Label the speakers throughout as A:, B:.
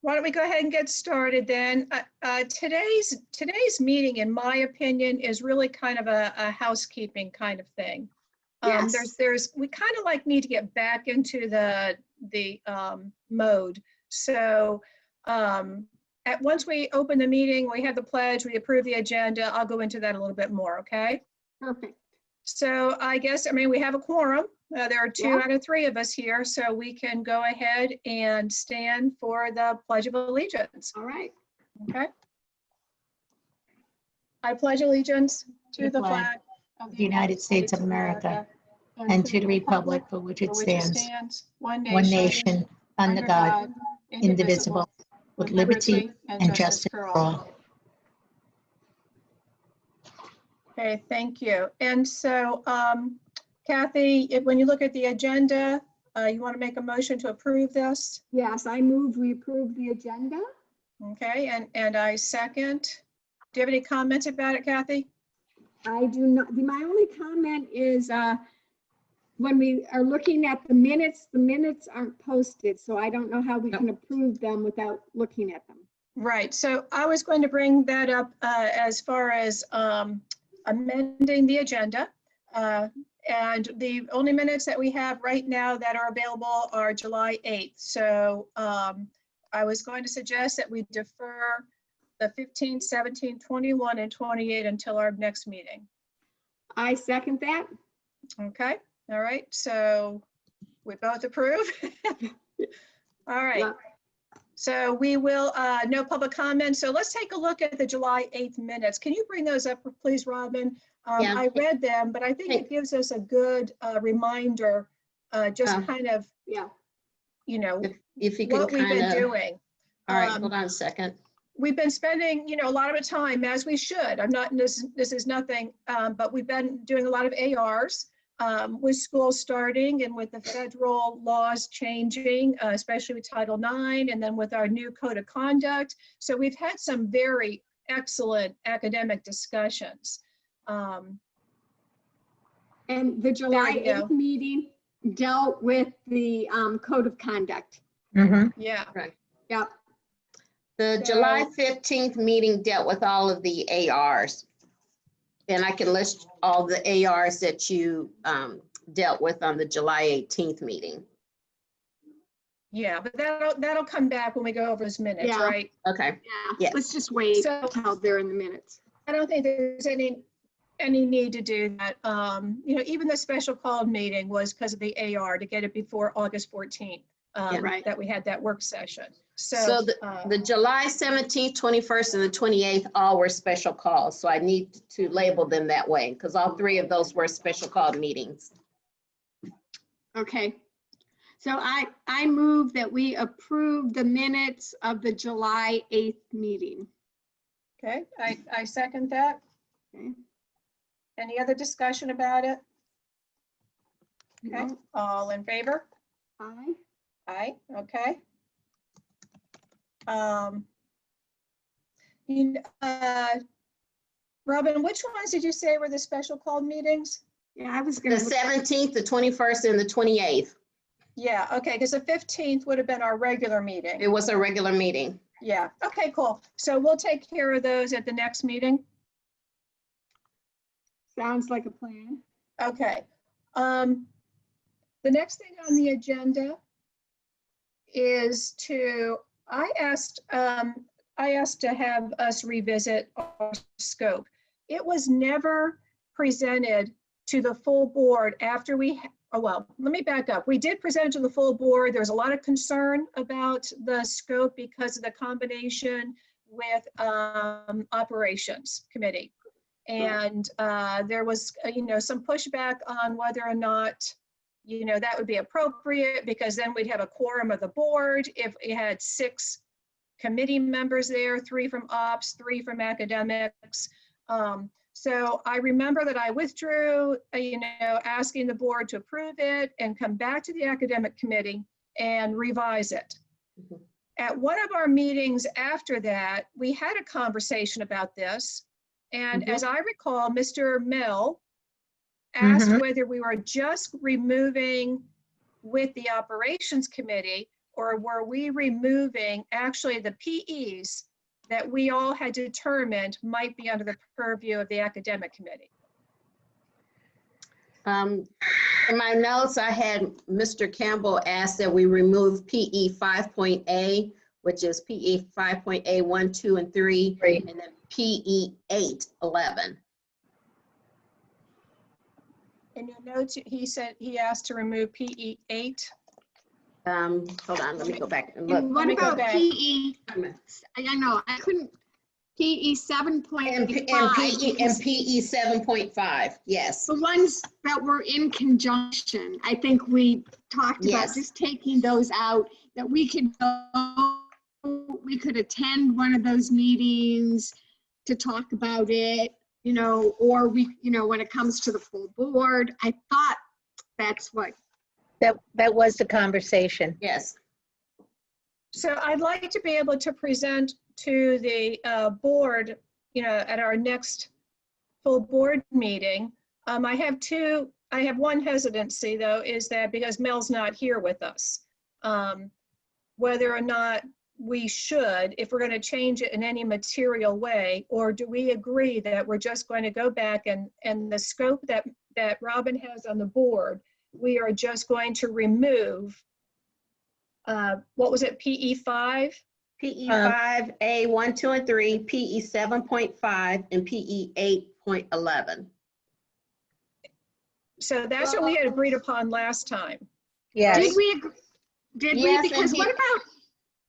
A: Why don't we go ahead and get started then? Today's meeting, in my opinion, is really kind of a housekeeping kind of thing.
B: Yes.
A: We kind of like need to get back into the mode. So once we open the meeting, we have the pledge, we approve the agenda. I'll go into that a little bit more, okay?
B: Perfect.
A: So I mean, we have a quorum. There are two out of three of us here, so we can go ahead and stand for the Pledge of Allegiance.
B: All right.
A: Okay. I pledge allegiance to the flag
C: of the United States of America and to the republic for which it stands, one nation, under God, indivisible, with liberty and justice for all.
A: Okay, thank you. And so, Kathy, when you look at the agenda, you want to make a motion to approve this?
B: Yes, I move we approve the agenda.
A: Okay, and I second. Do you have any comments about it, Kathy?
B: I do not. My only comment is when we are looking at the minutes aren't posted, so I don't know how we can approve them without looking at them.
A: Right. So I was going to bring that up as far as amending the agenda. And the only minutes that we have right now that are available are July 8th. So I was going to suggest that we defer the 15, 17, 21, and 28 until our next meeting.
B: I second that.
A: Okay. All right. So we both approve. All right.
B: Yeah.
A: So we will, no public comment. So let's take a look at the July 8th minutes. Can you bring those up, please, Robin?
C: Yeah.
A: I read them, but I think it gives us a good reminder, just kind of, you know,
C: if you can
A: what we've been doing.
C: All right, hold on a second.
A: We've been spending, you know, a lot of time, as we should. I'm not, this is nothing, but we've been doing a lot of ARs. With school starting and with the federal laws changing, especially with Title IX, and then with our new code of conduct. So we've had some very excellent academic discussions.
B: And the July 8th meeting dealt with the code of conduct.
A: Yeah.
C: Right.
B: Yep.
C: The July 15th meeting dealt with all of the ARs. And I can list all the ARs that you dealt with on the July 18th meeting.
A: Yeah, but that'll come back when we go over those minutes, right?
C: Okay.
B: Yeah.
C: Yes.
B: Let's just wait until they're in the minutes.
A: I don't think there's any need to do that. You know, even the special call meeting was because of the AR to get it before August 14th.
B: Right.
A: That we had that work session.
C: So the July 17th, 21st, and the 28th all were special calls. So I need to label them that way because all three of those were special call meetings.
B: Okay. So I move that we approve the minutes of the July 8th meeting.
A: Okay, I second that.
B: Okay.
A: Any other discussion about it? Okay,
B: No.
A: all in favor?
B: Aye.
A: Aye, okay. Robin, which ones did you say were the special called meetings?
B: Yeah, I was
C: The
B: going to.
C: 17th, the 21st, and the 28th.
A: Yeah, okay, because the 15th would have been our regular meeting.
C: It was a regular meeting.
A: Yeah, okay, cool. So we'll take care of those at the next meeting.
B: Sounds like a plan.
A: Okay. The next thing on the agenda is I asked to have us revisit our scope. It was never presented to the full board after well, let me back up. We did present it to the full board. There was a lot of concern about the scope because of the combination with operations committee. And there was, you know, some pushback on whether or not, you know, that would be appropriate because then we'd have a quorum of the board if it had 6 committee members there, 3 from ops, 3 from academics. So I remember that I withdrew, you know, asking the board to approve it and come back to the academic committee and revise it.
C: Mm-hmm.
A: At one of our meetings after that, we had a conversation about this. And as I recall, Mr. Mill asked whether we were just removing with the operations committee or were we removing actually the PEs that we all had determined might be under the purview of the academic committee?
C: In my notes, I had Mr. Campbell ask that we remove PE 5.A, which is PE 5.A 1, 2, and 3, and then PE 8.11.
A: In your notes, he said he asked to remove PE 8.
C: Hold on, let me go back and
B: And
C: look.
B: what
A: me go
B: about
A: back.
B: PE? I know, I couldn't, PE 7.5.
C: And PE 7.5, yes.
B: The ones that were in conjunction, I think we talked about
C: Yes.
B: just taking those out, that we could go, we could attend one of those meetings to talk about it, you know, or we, you know, when it comes to the full board. I thought that's what,
D: That was the conversation.
C: Yes.
A: So I'd like to be able to present to the board, you know, at our next full board meeting. I have one hesitancy though, is that because Mel's not here with us, whether or not we should, if we're going to change it in any material way, or do we agree that we're just going to go back and the scope that Robin has on the board, we are just going to remove, what was it, PE 5?
C: PE 5A 1, 2, and 3, PE 7.5, and PE 8.11.
A: So that's what we had agreed upon last time.
D: Yes.
B: did we, agree- did we,
C: Yes, and
B: because what about,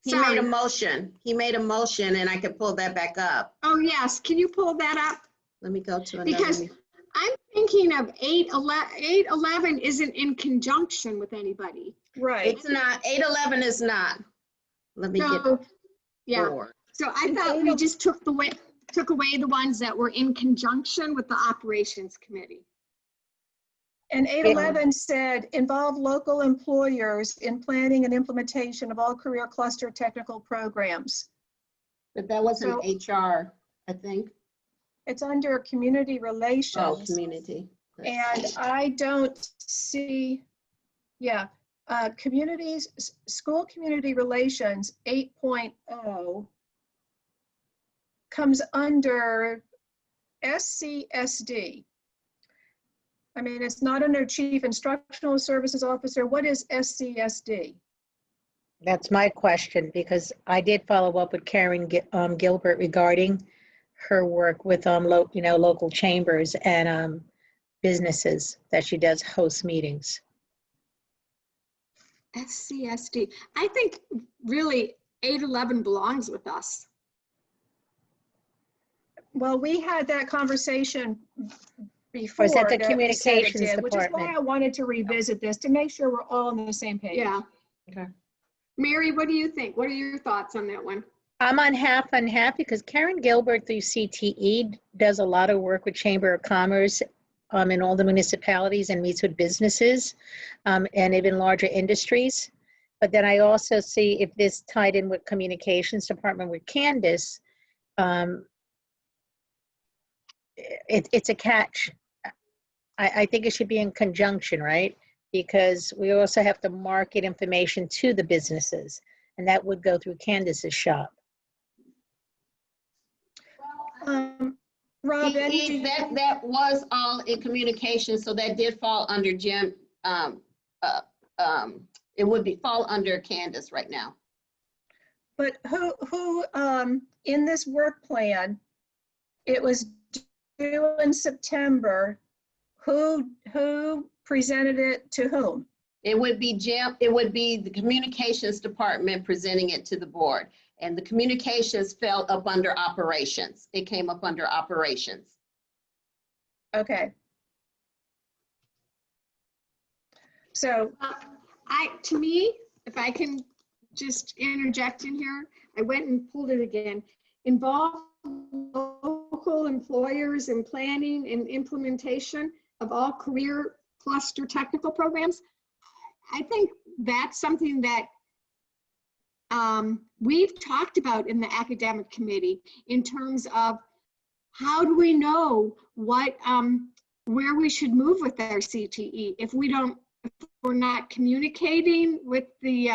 C: He made
B: sorry,
C: a motion. He made a motion, and I could pull that back up.
B: oh yes, can you pull that up?
C: Let me go to
B: Because
C: another.
B: I'm thinking of 8.11 isn't in conjunction with anybody.
A: Right.
C: It's not, 8.11 is not. Let me get
B: So, yeah,
C: forward.
B: so I thought we just took away the ones that were in conjunction with the operations committee.
A: And 811 said, involve local employers in planning and implementation of all career cluster technical programs.
C: But that wasn't HR, I think.
A: It's under community
C: Oh,
A: relations.
C: community.
A: And I don't see, yeah, school community relations 8.0 comes under SCSD. I mean, it's not under Chief Instructional Services Officer. What is SCSD?
D: That's my question, because I did follow up with Karen Gilbert regarding her work with local chambers and businesses that she does host meetings.
B: SCSD. I think really 811 belongs with us.
A: Well, we had that conversation before.
D: Or is that the
A: we said it
D: communications
A: did, which is why
D: department?
A: I wanted to revisit this to make sure we're all on the same page.
B: Yeah.
D: Okay.
B: Mary, what do you think? What are your thoughts on that one?
D: I'm on half because Karen Gilbert through CTE does a lot of work with Chamber of Commerce in all the municipalities and meets with businesses and even larger industries. But then I also see if this tied in with communications department with Candace, it's a catch. I think it should be in conjunction, right? Because we also have to market information to the businesses, and that would go through Candace's shop.
A: Robin,
C: That was all in communication, so that did fall under Jim. It would fall under Candace right now.
A: but who in this work plan, it was due in September, who presented it to whom?
C: It would be Jim, it would be the communications department presenting it to the board. And the communications fell up under operations. It came up under operations.
A: Okay. So,
B: To me, if I can just interject in here, I went and pulled it again. Involve local employers in planning and implementation of all career cluster technical programs. I think that's something that we've talked about in the academic committee in terms of how do we know what where we should move with our CTE if we're not communicating with the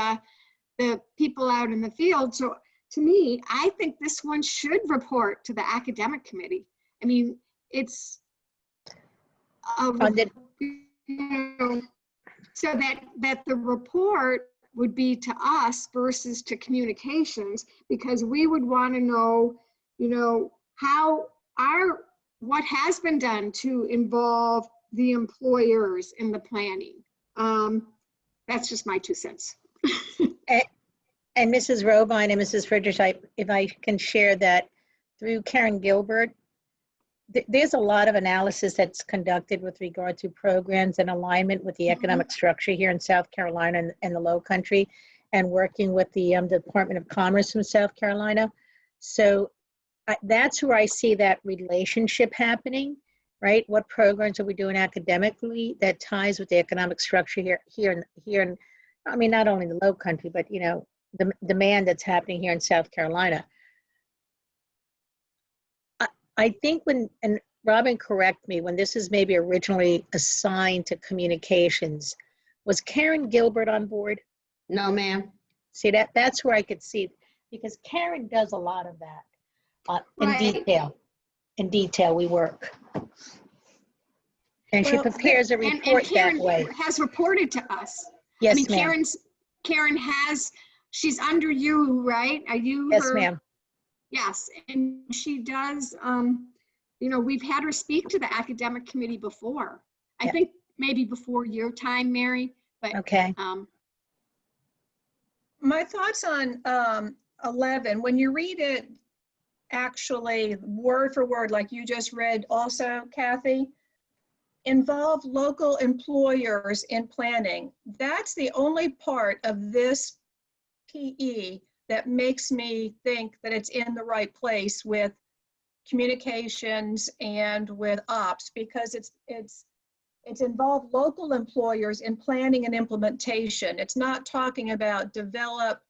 B: the people out in the field. So to me, I think this one should report to the academic committee. I mean, it's a,
D: On the-
B: you know, so that the report would be to us versus to communications, because we would want to know, you know, what has been done to involve the employers in the planning. That's just my 2 cents.
D: And Mrs. Robine and Mrs. Friedrich, if I can share that through Karen Gilbert, there's a lot of analysis that's conducted with regard to programs and alignment with the economic structure here in South Carolina and the Low Country, and working with the Department of Commerce from South Carolina. So that's where I see that relationship happening, right? What programs are we doing academically that ties with the economic structure here, and I mean, not only the Low Country, but you know, the demand that's happening here in South Carolina. I think and Robin, correct me, when this is maybe originally assigned to communications, was Karen Gilbert on board?
C: No, ma'am.
D: See, that's where I could see, because Karen does a lot of that in
B: Right.
D: detail. In detail, we work. And she
A: Well,
D: prepares a
B: And
D: report that
B: Karen
D: way.
B: has reported to us. I
D: Yes,
B: mean,
D: ma'am.
B: Karen she's under you, right? Are you
D: Yes,
B: her?
D: ma'am.
B: Yes, and she does, you know, we've had her speak to the academic committee before. I
D: Yeah.
B: think maybe before your time, Mary, but,
D: Okay.
A: My thoughts on 11, when you read it actually word for word, like you just read also, Kathy, involve local employers in planning. That's the only part of this PE that makes me think that it's in the right place with communications and with ops, because it's involved local employers in planning and implementation. It's not talking about develop,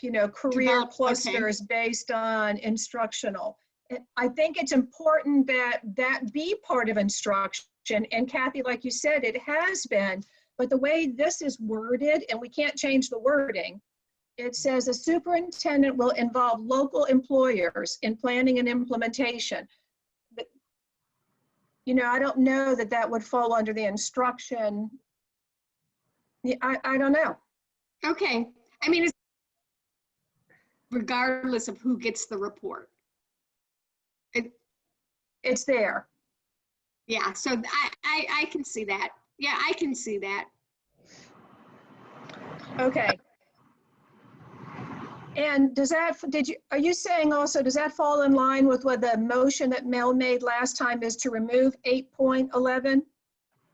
A: you know, career
B: Okay.
A: clusters based on instructional. I think it's important that that be part of instruction. And Kathy, like you said, it has been, but the way this is worded, and we can't change the wording, it says a superintendent will involve local employers in planning and implementation. But, you know, I don't know that that would fall under the instruction. I don't know.
B: okay. I mean, it's regardless of who gets the report.
A: It's there.
B: Yeah, so I can see that. Yeah, I can see that.
A: Okay. And does that, are you saying also, does that fall in line with what the motion that Mel made last time is to remove 8.11?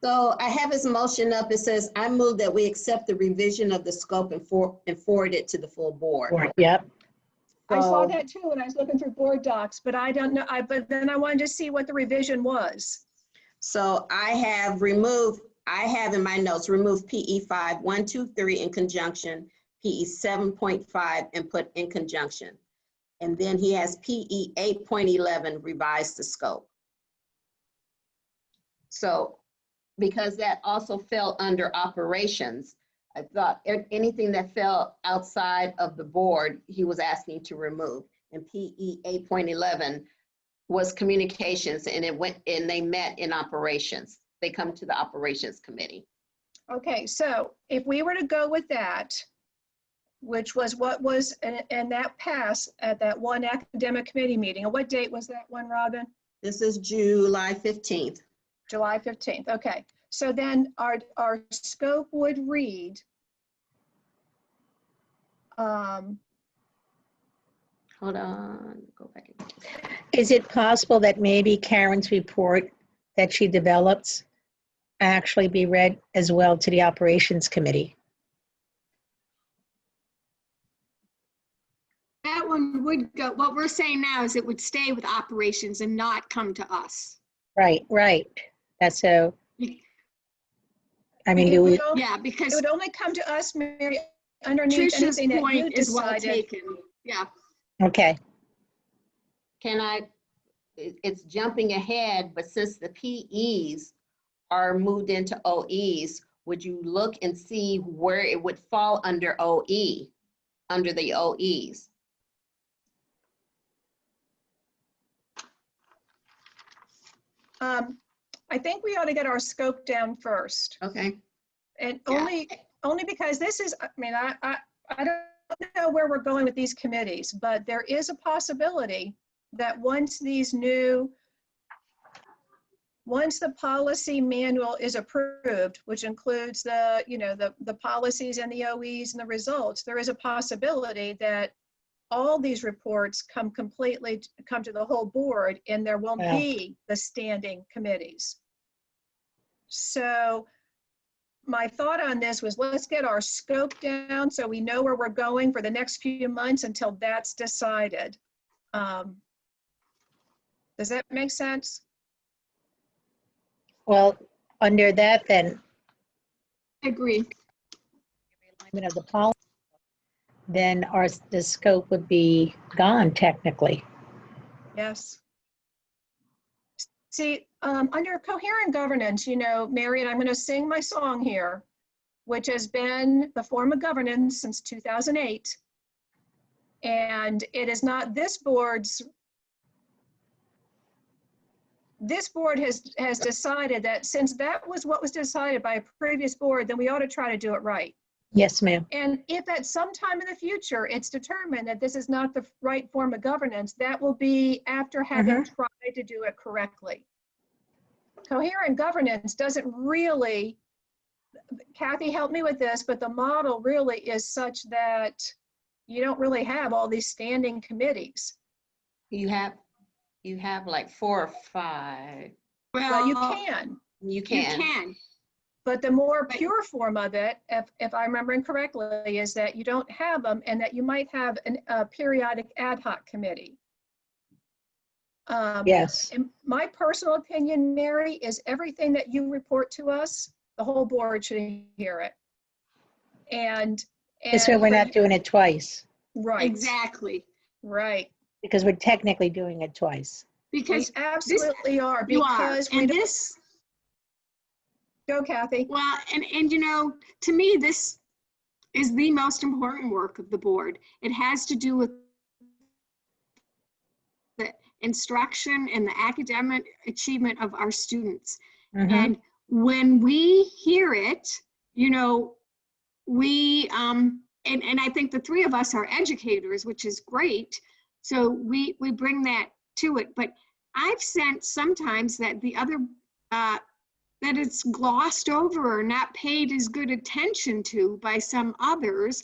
C: So I have his motion up. It says, I move that we accept the revision of the scope and forward it to the full board.
D: Yep.
A: I saw
C: So-
A: that too when I was looking through board docs, but I don't know, but then I wanted to see what the revision was.
C: So I have in my notes, remove PE 5, 1, 2, 3 in conjunction, PE 7.5 and put in conjunction. And then he has PE 8.11 revise the scope. So because that also fell under operations, I thought anything that fell outside of the board, he was asking to remove. And PE 8.11 was communications, and they met in operations. They come to the operations committee.
A: Okay, so if we were to go with that, which was what was, and that passed at that one academic committee meeting, and what date was that one, Robin?
C: This is July 15th.
A: July 15th, okay. So then our scope would read,
C: Hold on, go back.
D: Is it possible that maybe Karen's report that she develops actually be read as well to the operations committee?
B: That one would go, what we're saying now is it would stay with operations and not come to us.
D: Right. That's so. I mean,
A: it
D: do we?
A: would only-
B: Yeah,
A: it
B: because
A: would only come to us, Mary, underneath
B: Tricia's
A: anything that you
B: point is well
A: decided.
B: taken. Yeah,
D: Okay.
C: It's jumping ahead, but since the PEs are moved into OEs, would you look and see where it would fall under OE, under the OEs?
A: I think we ought to get our scope down first.
C: Okay.
A: And
C: Yeah.
A: only because this is, I mean, I don't know where we're going with these committees, but there is a possibility that once the policy manual is approved, which includes the, you know, the policies and the OEs and the results, there is a possibility that all these reports come to the whole board, and there won't
D: Yeah.
A: be the standing committees. So my thought on this was, let's get our scope down so we know where we're going for the next few months until that's decided. Does that make sense?
D: Well, under that, then,
B: I agree.
D: alignment of the policy, then the scope would be gone technically.
A: Yes. See, under coherent governance, you know, Marion, I'm going to sing my song here, which has been the form of governance since 2008. And it is not this board has decided that since that was what was decided by a previous board, then we ought to try to do it right.
D: Yes, ma'am.
A: And if at some time in the future, it's determined that this is not the right form of governance, that will be after having tried to do it correctly. Coherent governance doesn't really, Kathy helped me with this, but the model really is such that you don't really have all these standing committees.
C: You have like 4 or 5.
A: Well, you can.
C: You can.
B: You can.
A: But the more pure form of it, if I'm remembering correctly, is that you don't have them and that you might have a periodic ad hoc committee.
D: Yes.
A: In my personal opinion, Mary, is everything that you report to us, the whole board should hear it. And
D: This way we're not doing it twice,
A: right.
B: Exactly.
A: Right.
D: because we're technically doing it twice.
B: Because
A: We absolutely are,
B: you are.
A: because we
B: And
A: don't.
B: this,
A: Go, Kathy.
B: well, and you know, to me, this is the most important work of the board. It has to do with the instruction and the academic achievement of our students. And when we hear it, you know, we, and I think the 3 of us are educators, which is great. So we bring that to it. But I've sensed sometimes that the other, that it's glossed over or not paid as good attention to by some others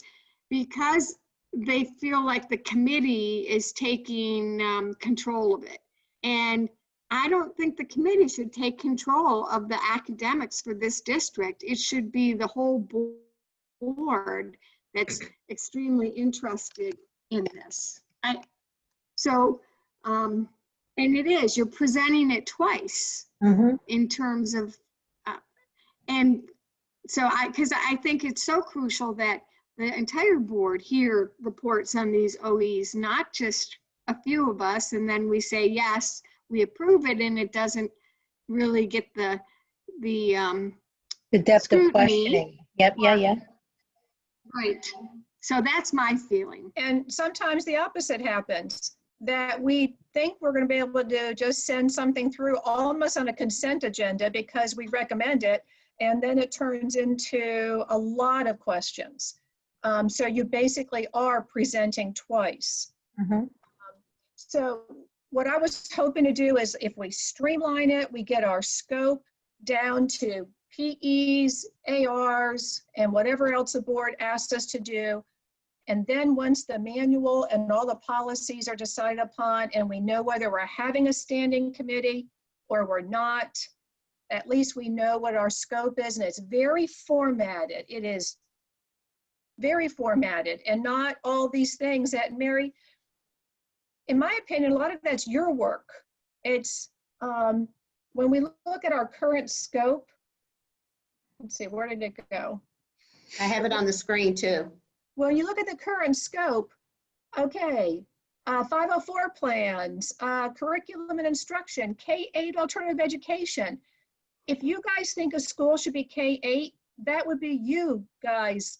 B: because they feel like the committee is taking control of it. And I don't think the committee should take control of the academics for this district. It should be the whole board that's extremely interested in this. And it is, you're presenting it twice in terms of, and so because I think it's so crucial that the entire board here reports on these OEs, not just a few of us, and then we say, yes, we approve it, and it doesn't really get the
D: depth
B: scrutiny.
D: of questioning. Yep, yeah.
B: Right. So that's my feeling.
A: And sometimes the opposite happens, that we think we're going to be able to just send something through almost on a consent agenda because we recommend it, and then it turns into a lot of questions. So you basically are presenting twice. So what I was hoping to do is, if we streamline it, we get our scope down to PEs, ARs, and whatever else the board asked us to do. And then once the manual and all the policies are decided upon, and we know whether we're having a standing committee or we're not, at least we know what our scope is, and it's very formatted. It is very formatted, and not all these things that, Mary, in my opinion, a lot of that's your work. It's, when we look at our current scope, let's see, where did it go?
C: I have it on the screen too.
A: When you look at the current scope, okay, 504 plans, curriculum and instruction, K-8 alternative education. If you guys think a school should be K-8, that would be you guys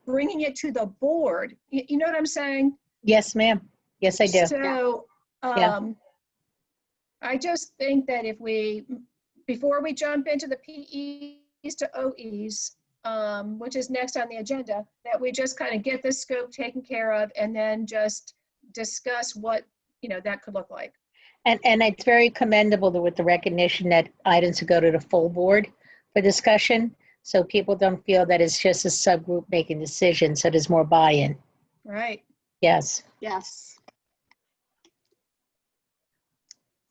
A: bringing it to the board. You know what I'm saying?
D: Yes, ma'am. Yes, I do.
A: So,
D: Yeah.
A: I just think that if we, before we jump into the PEs to OEs, which is next on the agenda, that we just kind of get this scope taken care of and then just discuss what, that could look like.
D: And it's very commendable with the recognition that items go to the full board for discussion. So people don't feel that it's just a subgroup making decisions. So there's more buy-in.
A: Right.
D: Yes.
B: Yes.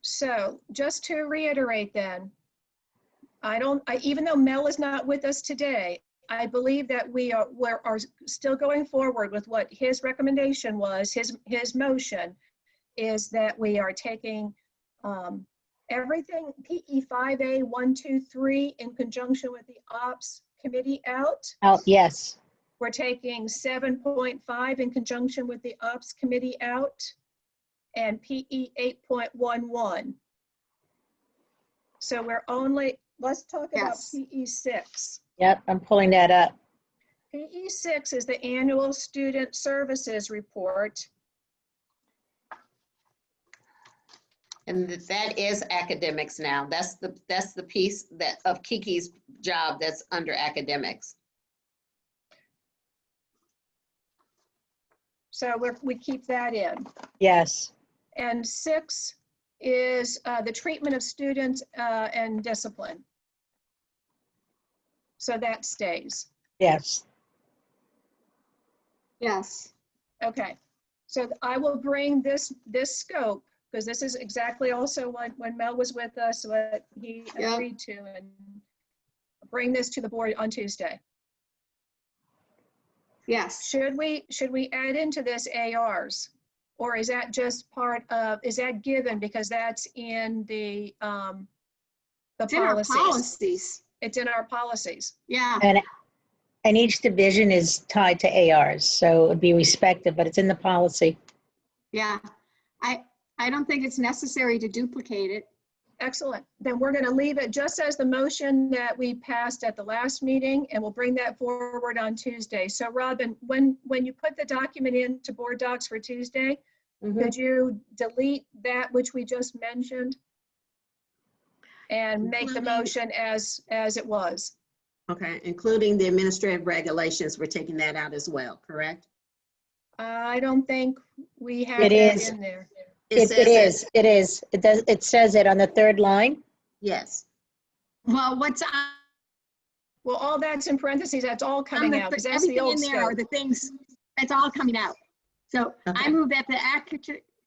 A: So just to reiterate then, even though Mel is not with us today, I believe that we are still going forward with what his recommendation was, his motion is that we are taking everything PE 5A 1, 2, 3 in conjunction with the ops committee out.
D: Yes.
A: We're taking 7.5 in conjunction with the ops committee out, and PE 8.11. So let's talk about
B: Yes.
A: PE 6.
D: Yep, I'm pulling that up.
A: PE 6 is the annual student services report.
C: And that is academics now. That's the piece of Kiki's job that's under academics.
A: So we keep that in.
D: Yes.
A: And 6 is the treatment of students and discipline. So that stays.
D: Yes.
B: Yes.
A: Okay. So I will bring this scope, because this is exactly also when Mel was with us, what he
B: Yeah.
A: agreed to, and bring this to the board on Tuesday.
B: Yes.
A: Should we add into this ARs? Or is that just is that given because that's in the
B: It's in our
A: policies?
B: policies.
A: It's in our policies.
B: Yeah.
D: And each division is tied to ARs, so it would be respective, but it's in the policy.
B: Yeah. I don't think it's necessary to duplicate it.
A: Excellent. Then we're going to leave it just as the motion that we passed at the last meeting, and we'll bring that forward on Tuesday. So Robin, when you put the document into board docs for Tuesday, could you delete that which we just mentioned and make the motion as it was?
C: Okay, including the administrative regulations, we're taking that out as well, correct?
A: I don't think we have
D: It
A: that
D: is.
A: in there.
D: It is. It does. It says it on the third line.
C: Yes.
B: Well, what's
A: Well, all that's in parentheses, that's all coming out, because that's the
B: everything
A: old
B: in there are
A: scope.
B: the things, that's all coming out. So I
C: Okay.
B: move that the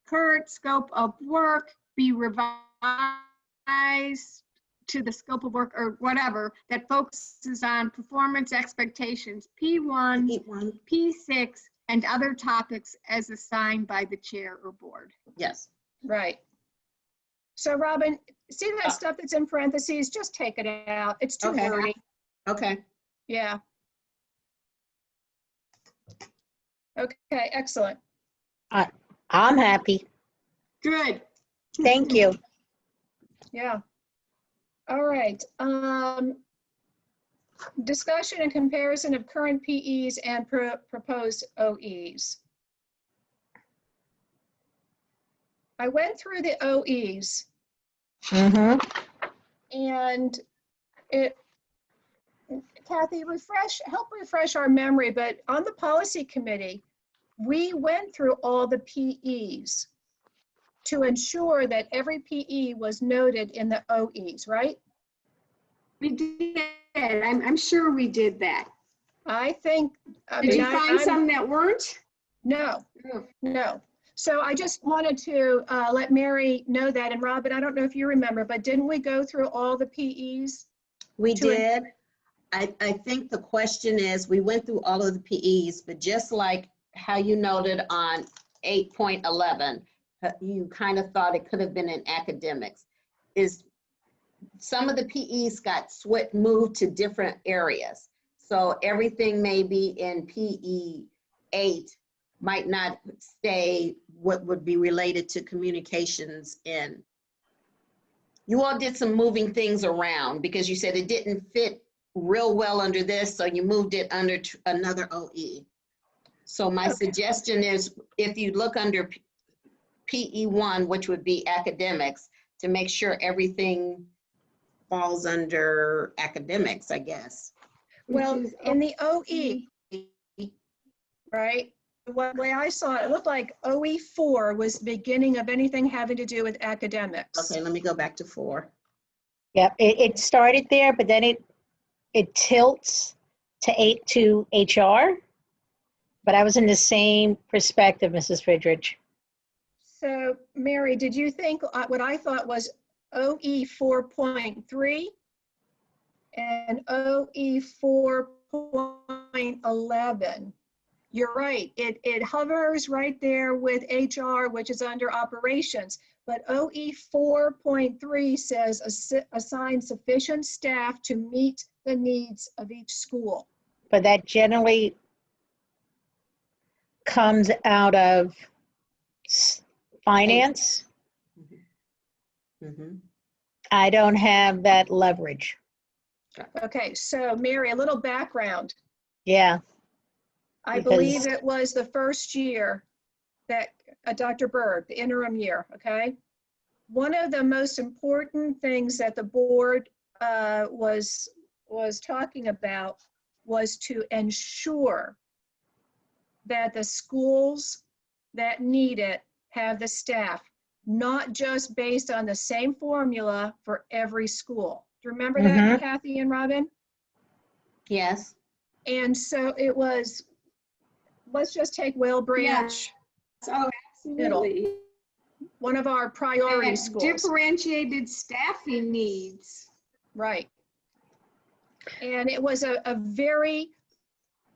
B: current scope of work be revised to the scope of work or whatever that focuses on performance expectations, P1, P6, and other topics as assigned by the chair or board.
C: Yes.
A: Right. So Robin, see that stuff that's in parentheses, just take it out. It's too
C: Okay.
A: wordy.
C: Okay.
A: Yeah. Okay, excellent.
D: I'm happy.
B: Good.
D: Thank you.
A: Yeah. All right. Discussion and comparison of current PEs and proposed OEs. I went through the OEs
D: Mm-hmm.
A: and Kathy, help refresh our memory, but on the policy committee, we went through all the PEs to ensure that every PE was noted in the OEs, right?
B: We did. I'm sure we did that.
A: I think.
B: Did you find some that weren't?
A: No,
B: Oh.
A: no. So I just wanted to let Mary know that, and Robin, I don't know if you remember, but didn't we go through all the PEs?
C: We
A: To it-
C: did. I think the question is, we went through all of the PEs, but just like how you noted on 8.11, you kind of thought it could have been in academics. Is some of the PEs got moved to different areas. So everything maybe in PE 8 might not stay what would be related to communications in. You all did some moving things around because you said it didn't fit real well under this, so you moved it under another OE. So my suggestion is, if you look under PE1, which would be academics, to make sure everything falls under academics, I guess.
A: Well,
B: Which is
A: in the OE, right? The way I saw it, it looked like OE4 was the beginning of anything having to do with academics.
C: Okay, let me go back to 4.
D: Yep, it started there, but then it tilts to HR. But I was in the same perspective, Mrs. Fridrich.
A: So Mary, did you think what I thought was OE 4.3 and OE 4.11? You're right, it hovers right there with HR, which is under operations, but OE 4.3 says assign sufficient staff to meet the needs of each school.
D: But that generally comes out of finance.
C: Mhm.
D: I don't have that leverage.
A: Okay, so Mary, a little background.
D: Yeah,
A: I believe it was the first year that Dr. Berg, the interim year, okay? One of the most important things that the board was talking about was to ensure that the schools that need it have the staff, not just based on the same formula for every school. Do you remember that, Kathy and Robin?
C: Yes.
A: And so it was, let's just take Whale Branch,
B: Oh, absolutely.
A: one of our priority
B: And
A: schools.
B: differentiated staffing needs.
A: Right. And it was a very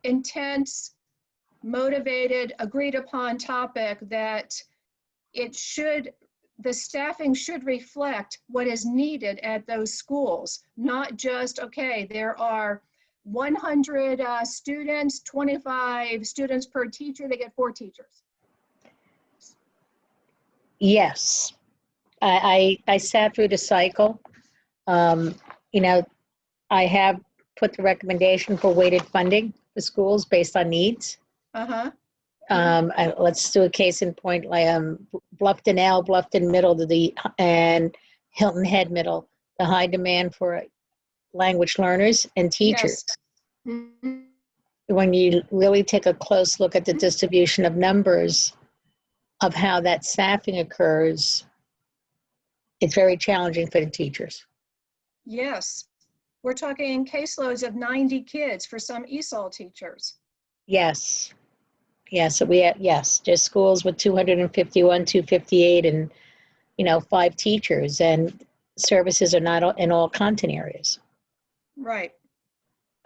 A: intense, motivated, agreed upon topic that the staffing should reflect what is needed at those schools, not just, okay, there are 100 students, 25 students per teacher, they get 4 teachers.
D: yes. I sat through the cycle. You know, I have put the recommendation for weighted funding for schools based on needs.
A: Uh-huh.
D: Let's do a case in point, like Bluffton L, Bluffton Middle, and Hilton Head Middle, the high demand for language learners and teachers.
A: Yes.
B: Mhm.
D: When you really take a close look at the distribution of numbers of how that staffing occurs, it's very challenging for the teachers.
A: Yes. We're talking caseloads of 90 kids for some ESOL teachers.
D: Yes. Yes, so we have, yes, there's schools with 251, 258, and, 5 teachers, and services are not in all content areas.
A: Right.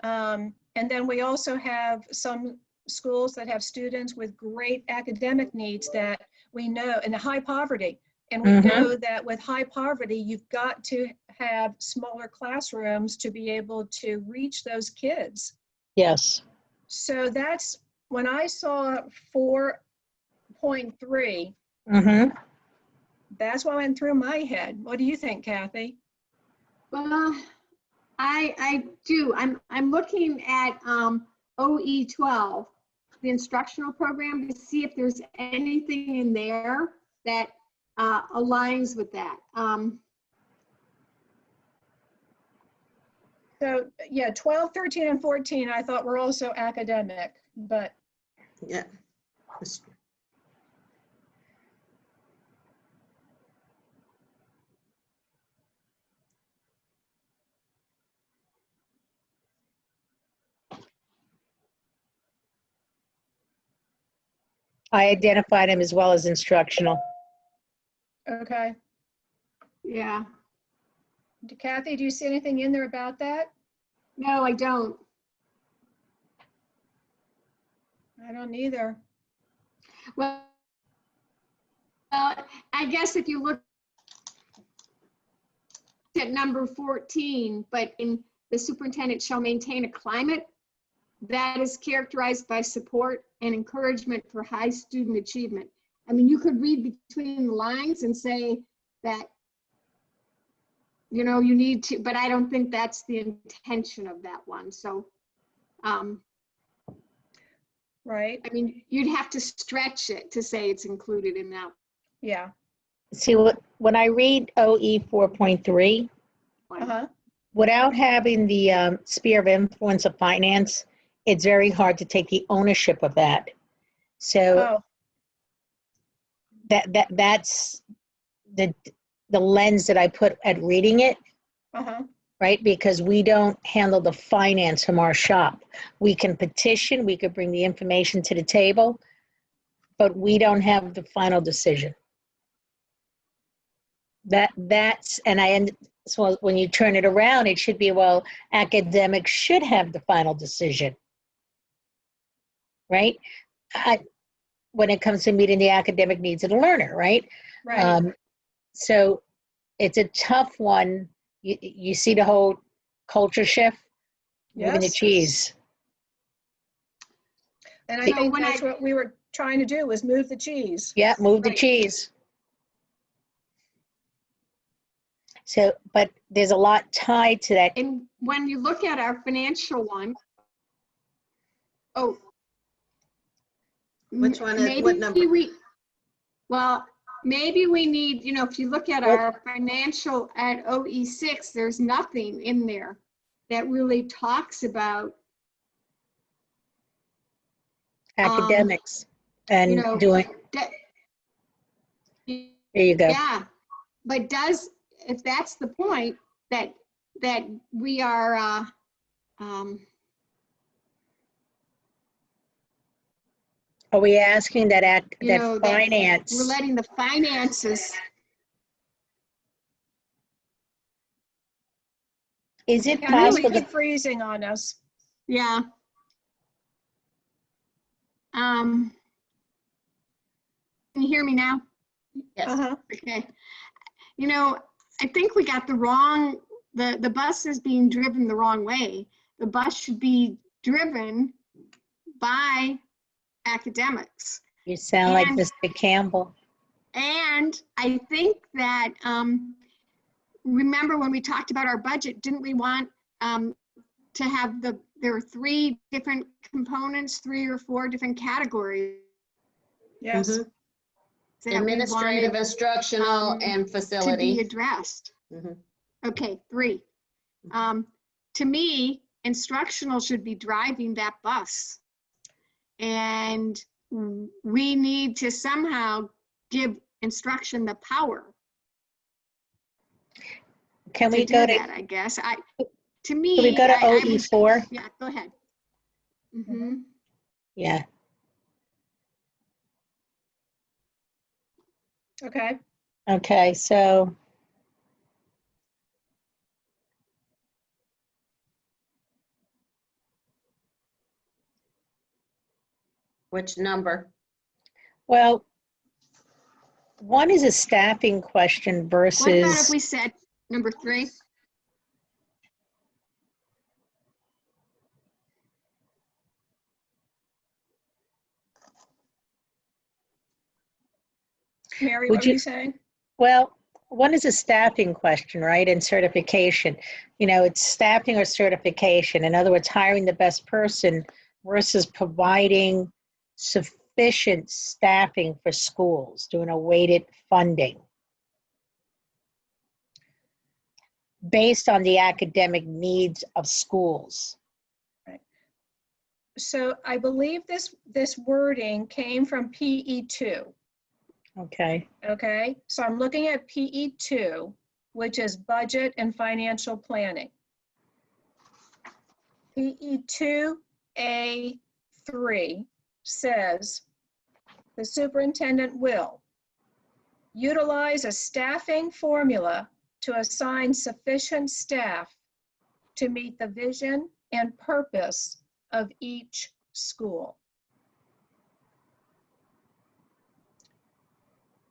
A: And then we also have some schools that have students with great academic needs that we know, and high poverty. And we know that with high poverty, you've got to have smaller classrooms to be able to reach those kids.
D: Yes.
A: So that's, when I saw 4.3, that's what went through my head. What do you think, Kathy?
B: Well, I do. I'm looking at OE12, the instructional program, to see if there's anything in there that aligns with that.
A: So yeah, 12, 13, and 14, I thought were also academic, but
C: Yeah.
D: I identified them as well as instructional.
A: okay.
B: Yeah.
A: Kathy, do you see anything in there about that?
B: No, I don't.
A: I don't either.
B: Well, I guess if you look at number 14, but in the superintendent shall maintain a climate that is characterized by support and encouragement for high student achievement. I mean, you could read between the lines and say that you know, you need to, but I don't think that's the intention of that one. So,
A: right?
B: I mean, you'd have to stretch it to say it's included in that
A: Yeah.
D: See, when I read OE 4.3,
B: one.
A: Uh-huh.
D: without having the sphere of influence of finance, it's very hard to take the ownership of that. So
A: Oh,
D: that's the lens that I put at reading it,
A: uh-huh.
D: right? Because we don't handle the finance from our shop. We can petition, we could bring the information to the table, but we don't have the final decision. So when you turn it around, it should be, well, academics should have the final decision, right? When it comes to meeting the academic needs of the learner, right?
A: Right.
D: So it's a tough one. You see the whole culture shift, moving the
A: Yes.
D: cheese.
A: And I
B: So
A: think
B: when
A: that's what we were trying to do, was move the cheese.
D: Yeah, move the
B: Right.
D: cheese. So, but there's a lot tied to that.
B: And when you look at our financial one, oh.
C: Which one is-
B: maybe
C: what number?
B: Well, maybe we need, you know, if you look at our financial at OE6, there's nothing in there that really talks about,
D: Academics and
B: you know,
D: doing,
B: that-
D: there you go.
B: yeah, but if that's the point, that we are,
D: Are we asking that
B: you know, that
D: finance?
B: we're letting the finances,
D: Is it
A: Kathy,
D: possible
A: keep
D: that,
A: freezing on us.
B: yeah. Can you hear me now?
C: Yes.
A: Uh-huh.
B: Okay. You know, I think we got the bus is being driven the wrong way. The bus should be driven by academics.
D: you sound like
B: And-
D: Mr. Campbell?
B: And I think that, remember when we talked about our budget, didn't we want to have there were 3 different components, 3 or 4 different categories
A: Yes.
C: Mhm.
B: that we
C: Administrative,
B: wanted
C: instructional, and
B: to be
C: facility.
B: addressed?
C: Mhm.
B: Okay, 3. To me, instructional should be driving that bus. And we need to somehow give instruction the power
D: Can
B: to
D: we
B: do
D: go to,
B: that, I guess. To
D: can
B: me,
D: we go to
B: I would-
D: OE4?
B: yeah, go ahead. Mhm.
D: Yeah,
A: Okay.
D: okay, so
C: Which number?
D: well, one is a staffing question
B: What about if
D: versus,
B: we said number 3?
A: Mary,
D: Would
A: what were
D: you-
A: you saying?
D: well, one is a staffing question, right? And certification. You know, it's staffing or certification. In other words, hiring the best person versus providing sufficient staffing for schools, doing a weighted funding based on the academic needs of schools.
A: So I believe this wording came from PE2.
D: Okay,
A: Okay, so I'm looking at PE2, which is budget and financial planning. PE2A3 says the superintendent will utilize a staffing formula to assign sufficient staff to meet the vision and purpose of each school.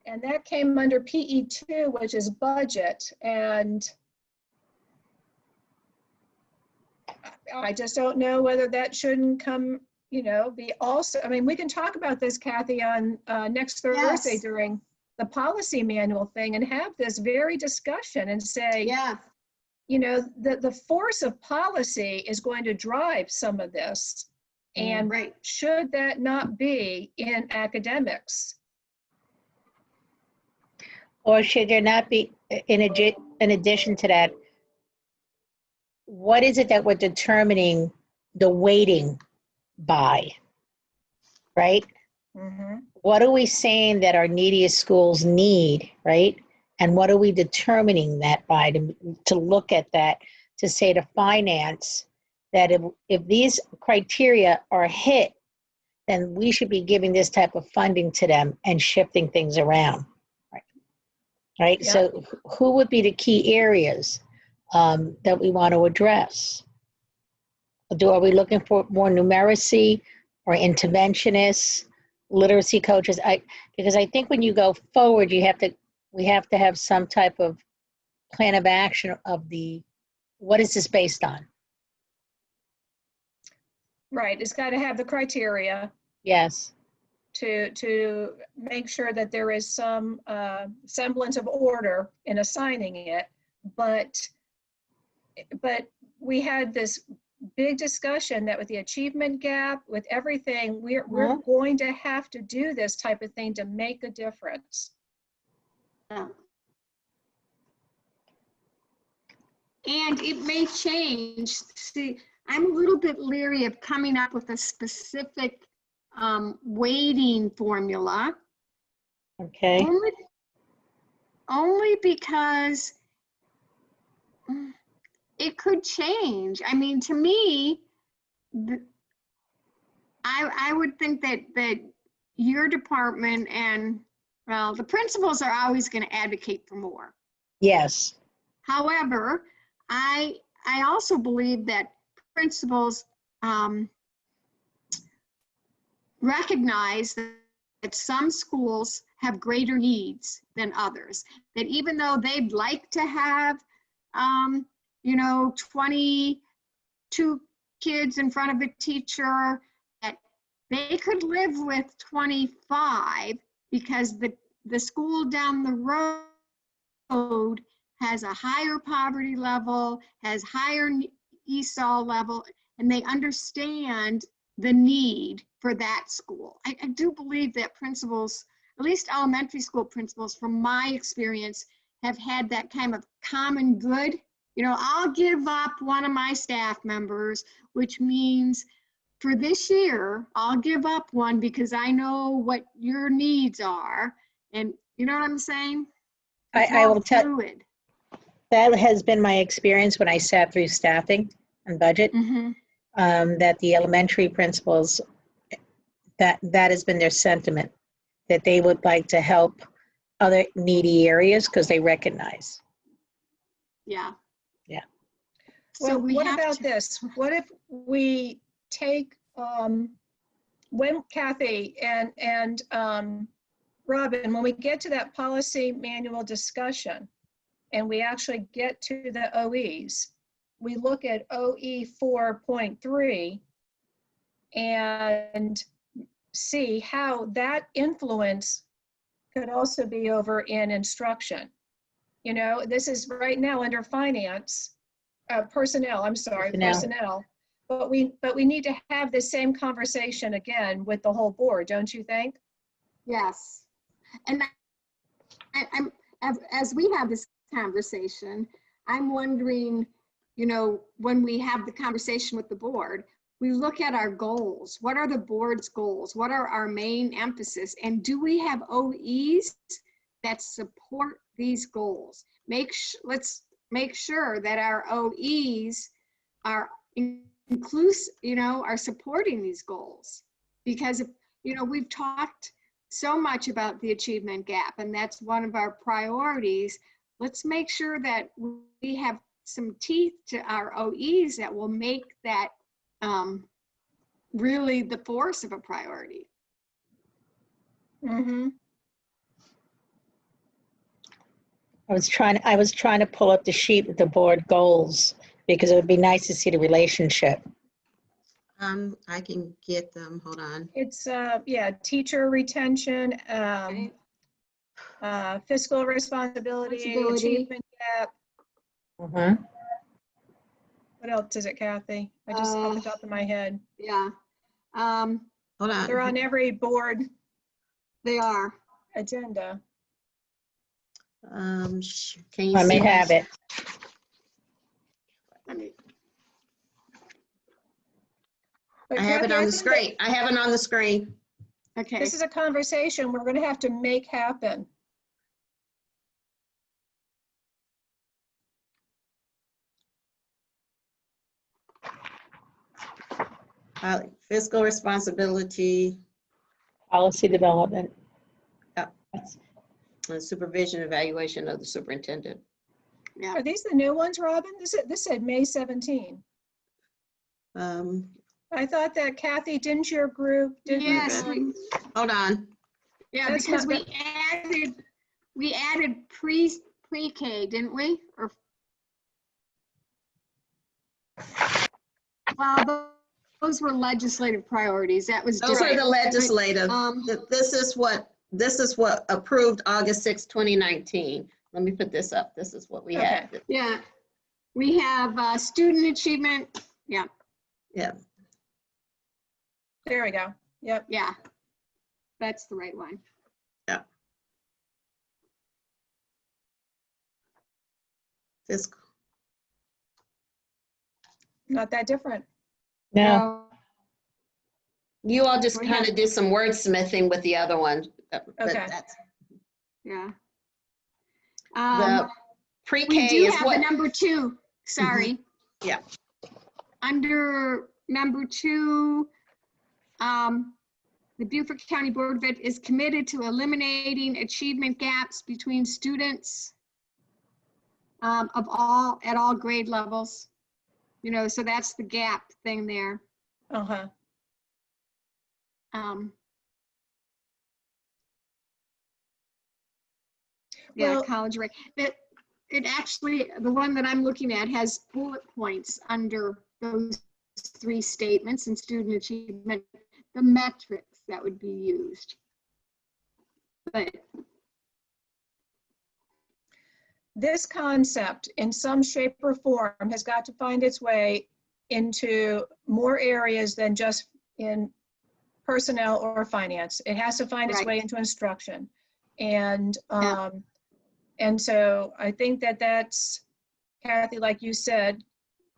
A: And that came under PE2, which is budget. And I just don't know whether that shouldn't come, be also, I mean, we can talk about this, Kathy, on next Thursday
B: Yes.
A: during the policy manual thing and have this very discussion and say,
B: Yeah,
A: you know, the force of policy is going to drive some of this. And
B: Right.
A: should that not be in academics?
D: Or should there not be, in addition to that, what is it that we're determining the weighting by, right?
A: Mhm.
D: What are we saying that our neediest schools need, right? And what are we determining that by to look at that, to say to finance that if these criteria are hit, then we should be giving this type of funding to them and shifting things around, right?
A: Yeah.
D: So who would be the key areas that we want to address? Are we looking for more numeracy or interventionists, literacy coaches? Because I think when you go forward, we have to have some type of plan of action of what is this based on?
A: Right, it's got to have the criteria
D: Yes.
A: to make sure that there is some semblance of order in assigning it. But we had this big discussion that with the achievement gap, with everything, we're going to have to do this type of thing to make a difference.
B: Yeah. And it may change. See, I'm a little bit leery of coming up with a specific weighting formula.
D: Okay.
B: Only because it could change. I mean, to me, I would think that your department and, well, the principals are always going to advocate for more.
D: Yes.
B: However, I also believe that principals recognize that some schools have greater needs than others. That even though they'd like to have, 22 kids in front of a teacher, that they could live with 25 because the school down the road has a higher poverty level, has higher ESOL level, and they understand the need for that school. I do believe that principals, at least elementary school principals, from my experience, have had that kind of common good. I'll give up one of my staff members, which means for this year, I'll give up one because I know what your needs are. And you know what I'm saying?
D: I will tell
B: fluid.
D: That has been my experience when I sat through staffing and budget, that the elementary principals, that has been their sentiment, that they would like to help other needy areas because they recognize.
B: Yeah.
D: Yeah.
A: Well, what about this? What if we take, when Kathy and Robin, when we get to that policy manual discussion and we actually get to the OEs, we look at OE 4.3 and see how that influence could also be over in instruction. This is right now under finance, personnel, but we need to have the same conversation again with the whole board, don't you think?
B: Yes. And I'm as we have this conversation, I'm wondering, when we have the conversation with the board, we look at our goals. What are the board's goals? What are our main emphasis? And do we have OEs that support these goals? Let's make sure that our OEs are inclusive, are supporting these goals. Because we've talked so much about the achievement gap, and that's one of our priorities. Let's make sure that we have some teeth to our OEs that will make that really the force of a priority.
A: Mm-hmm.
D: I was trying to pull up the sheet with the board goals because it would be nice to see the relationship.
C: I can get them. Hold on.
A: It's teacher retention, fiscal responsibility, achievement gap. What else is it, Kathy? I just off the top of my head.
B: Yeah.
C: Hold
A: They're
C: on.
A: on every board
B: They are.
A: agenda.
C: Can you
D: I may
C: see?
D: have it.
B: Let me-
A: But
C: I have it
A: Kathy,
C: on the
A: think that
C: screen. I have it on the screen.
B: Okay.
A: This is a conversation we're going to have to make happen.
C: Fiscal responsibility
D: Policy development.
C: and supervision evaluation of the superintendent.
B: Yeah.
A: Are these the new ones, Robin? This said May 17. I thought that Kathy, didn't your group?
B: Yes.
C: Hold on.
B: Yeah,
A: That's
B: because
A: not
B: we added pre-K, didn't we? Or well, those were legislative priorities. That was
C: Those are the
B: different.
C: legislative.
B: Um,
C: This is what approved August 6, 2019. Let me put this up. This is what we had.
B: Yeah, we have student achievement. Yeah,
C: Yeah.
A: There we go. Yep.
B: yeah, that's the right one.
C: Fiscal.
A: Not that different.
D: No,
C: You all just
B: We
C: kind
B: have-
C: of did some wordsmithing with the other one. But
A: Okay.
C: that's
B: Yeah.
C: the pre-K
B: We do
C: is
B: have
C: what.
B: the number 2. Sorry.
C: Yeah.
B: Under number 2, the Beaufort County Board of Ed is committed to eliminating achievement gaps between students at all grade levels. You know, so that's the gap thing there.
A: Uh-huh.
B: Yeah,
A: Well-
B: college rate. It actually, the one that I'm looking at has bullet points under those 3 statements and student achievement, the metrics that would be used. But
A: This concept in some shape or form has got to find its way into more areas than just in personnel or finance. It has to find its
B: Right.
A: way into instruction. And,
B: Yeah.
A: and so I think that that's, Kathy, like you said,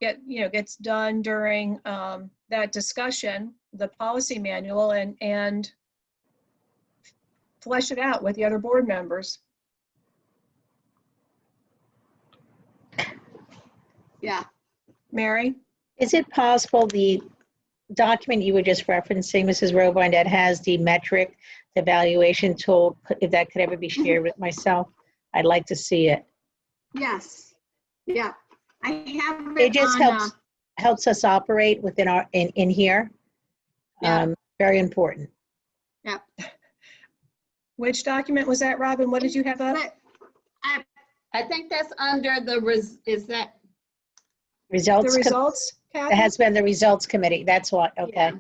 A: gets done during that discussion, the policy manual, and flesh it out with the other board members.
B: yeah,
A: Mary?
D: is it possible the document you were just referencing, Mrs. Robine, that has the metric, the evaluation tool, if that could ever be shared with myself? I'd like to see it.
B: yes, yeah. I have
D: It
B: it
D: just
B: on,
D: helps us operate within our, in here.
B: Yeah.
D: Very important.
A: Which document was that, Robin? What did you have up?
B: but
C: I think that's under is that?
A: The
D: Results,
A: results,
D: it
A: Kathy?
D: has been the results committee. That's what, okay.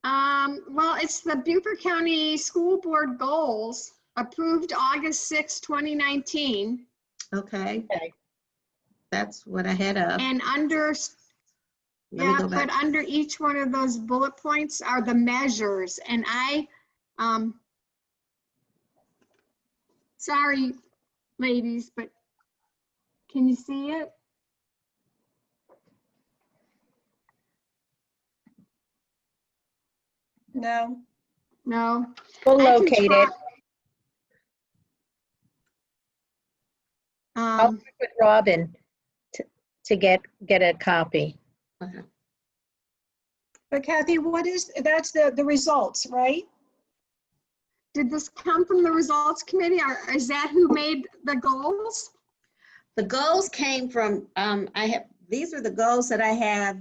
B: well, it's the Beaufort County School Board goals approved August 6, 2019.
C: Okay.
D: Okay.
C: That's what I had up.
B: And under,
C: Let me
B: yeah,
C: go back.
B: but under each one of those bullet points are the measures. And sorry, ladies, but can you see it?
A: No.
B: No.
D: We'll
B: I can
D: locate
B: try-
D: it. I'll
B: Um,
D: work with Robin to get a copy.
C: Okay.
A: But Kathy, that's the results, right?
B: did this come from the results committee, or is that who made the goals?
C: The goals came from, these are the goals that I have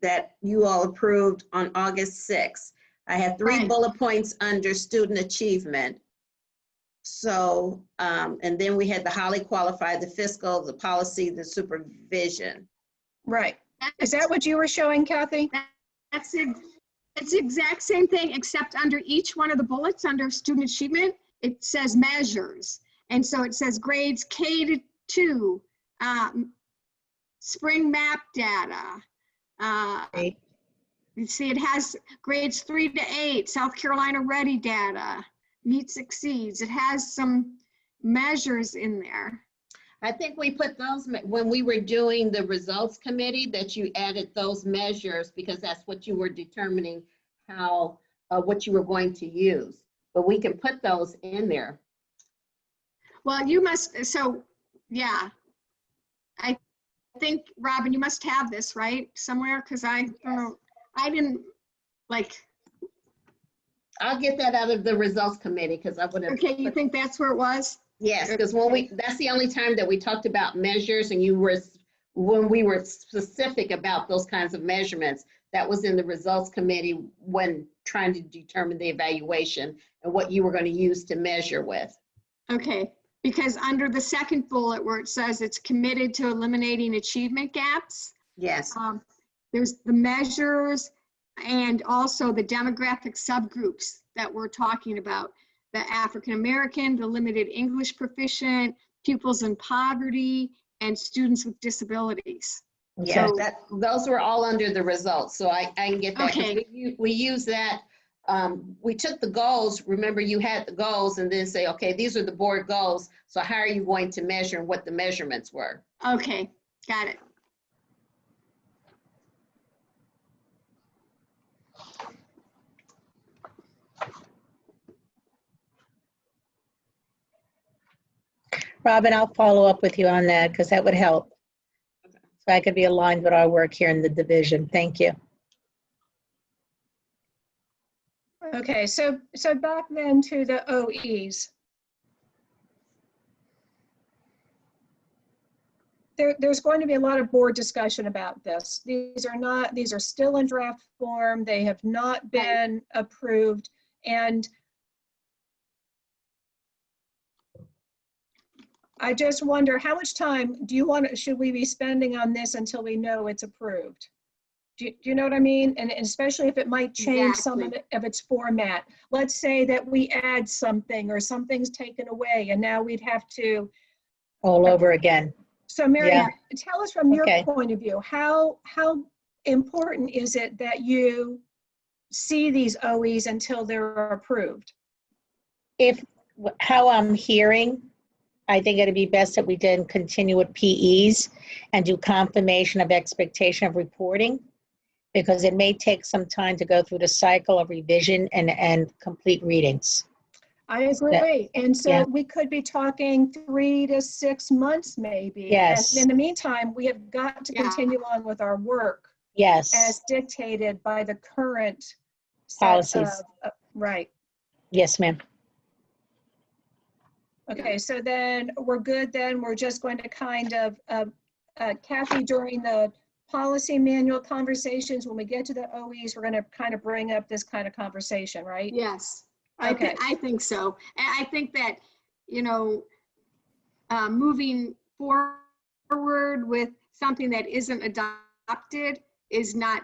C: that you all approved on August 6th. I have 3
B: Right.
C: bullet points under student achievement. So, and then we had the highly qualified, the fiscal, the policy, the supervision.
A: Right. Is that what you were showing, Kathy?
B: That's it. It's the exact same thing, except under each one of the bullets under student achievement, it says measures. And so it says grades K to 2, spring map data.
D: Great.
B: You see, it has grades 3 to 8, South Carolina Ready data, meets exceeds. It has some measures in there.
C: I think we put those, when we were doing the results committee, that you added those measures because that's what you were determining how, what you were going to use. But we can put those in there.
B: Well, you must, so, yeah. I think, Robin, you must have this, right? Somewhere, because I don't know, I didn't, like,
C: I'll get that out of the results committee because I would have.
B: okay, you think that's where it was?
C: Yes, because when that's the only time that we talked about measures and when we were specific about those kinds of measurements, that was in the results committee when trying to determine the evaluation and what you were going to use to measure with.
B: Okay, because under the second bullet where it says it's committed to eliminating achievement gaps,
C: Yes.
B: there's the measures and also the demographic subgroups that we're talking about. The African American, the limited English proficient, pupils in poverty, and students with disabilities.
C: Yeah,
B: So-
C: those were all under the results. So I can get that. 'Cause
B: Okay.
C: we use that. We took the goals. Remember, you had the goals and then say, okay, these are the board goals. So how are you going to measure and what the measurements were?
B: Okay, got it.
D: Robin, I'll follow up with you on that because that would help. So I could be aligned with our work here in the division. Thank you.
A: Okay, so back then to the OEs. There's going to be a lot of board discussion about this. These are still in draft form. They have not been approved. And I just wonder, how much time should we be spending on this until we know it's approved? Do you know what I mean? And especially if it might change some of its format. Let's say that we add something or something's taken away and now we'd have to.
D: All over again.
A: So Mary,
D: Yeah.
A: tell us from your
D: Okay.
A: point of view, how important is it that you see these OEs until they're approved?
D: How I'm hearing, I think it'd be best that we then continue with PEs and do confirmation of expectation of reporting, because it may take some time to go through the cycle of revision and complete readings.
A: I agree. And so
D: yeah.
A: we could be talking 3 to 6 months maybe.
D: Yes.
A: And in the meantime, we have got to continue on with our work
D: Yes.
A: as dictated by the current set
D: Policies.
A: Right.
D: Yes, ma'am.
A: Okay, so then we're good then. We're just going to kind of, Kathy, during the policy manual conversations, when we get to the OEs, we're going to kind of bring up this kind of conversation, right?
B: Yes,
A: Okay.
B: I think so. And I think that, you know, moving forward with something that isn't adopted is not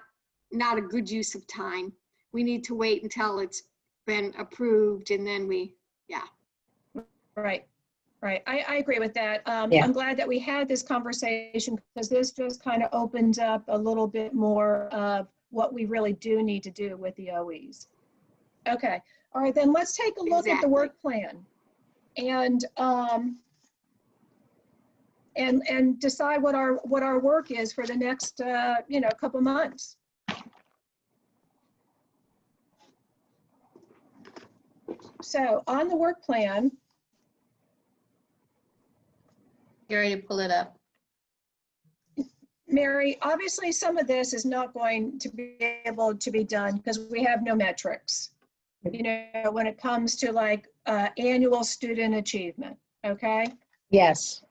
B: a good use of time. We need to wait until it's been approved and then
A: Right. I agree with that.
D: Yeah.
A: I'm glad that we had this conversation because this just kind of opens up a little bit more of what we really do need to do with the OEs. Okay. All right, then let's take a look at the work plan and decide what our work is for the next couple months. So on the work plan,
C: You ready to pull it up?
A: Mary, obviously some of this is not going to be able to be done because we have no metrics, when it comes to like annual student achievement, okay?
D: Yes.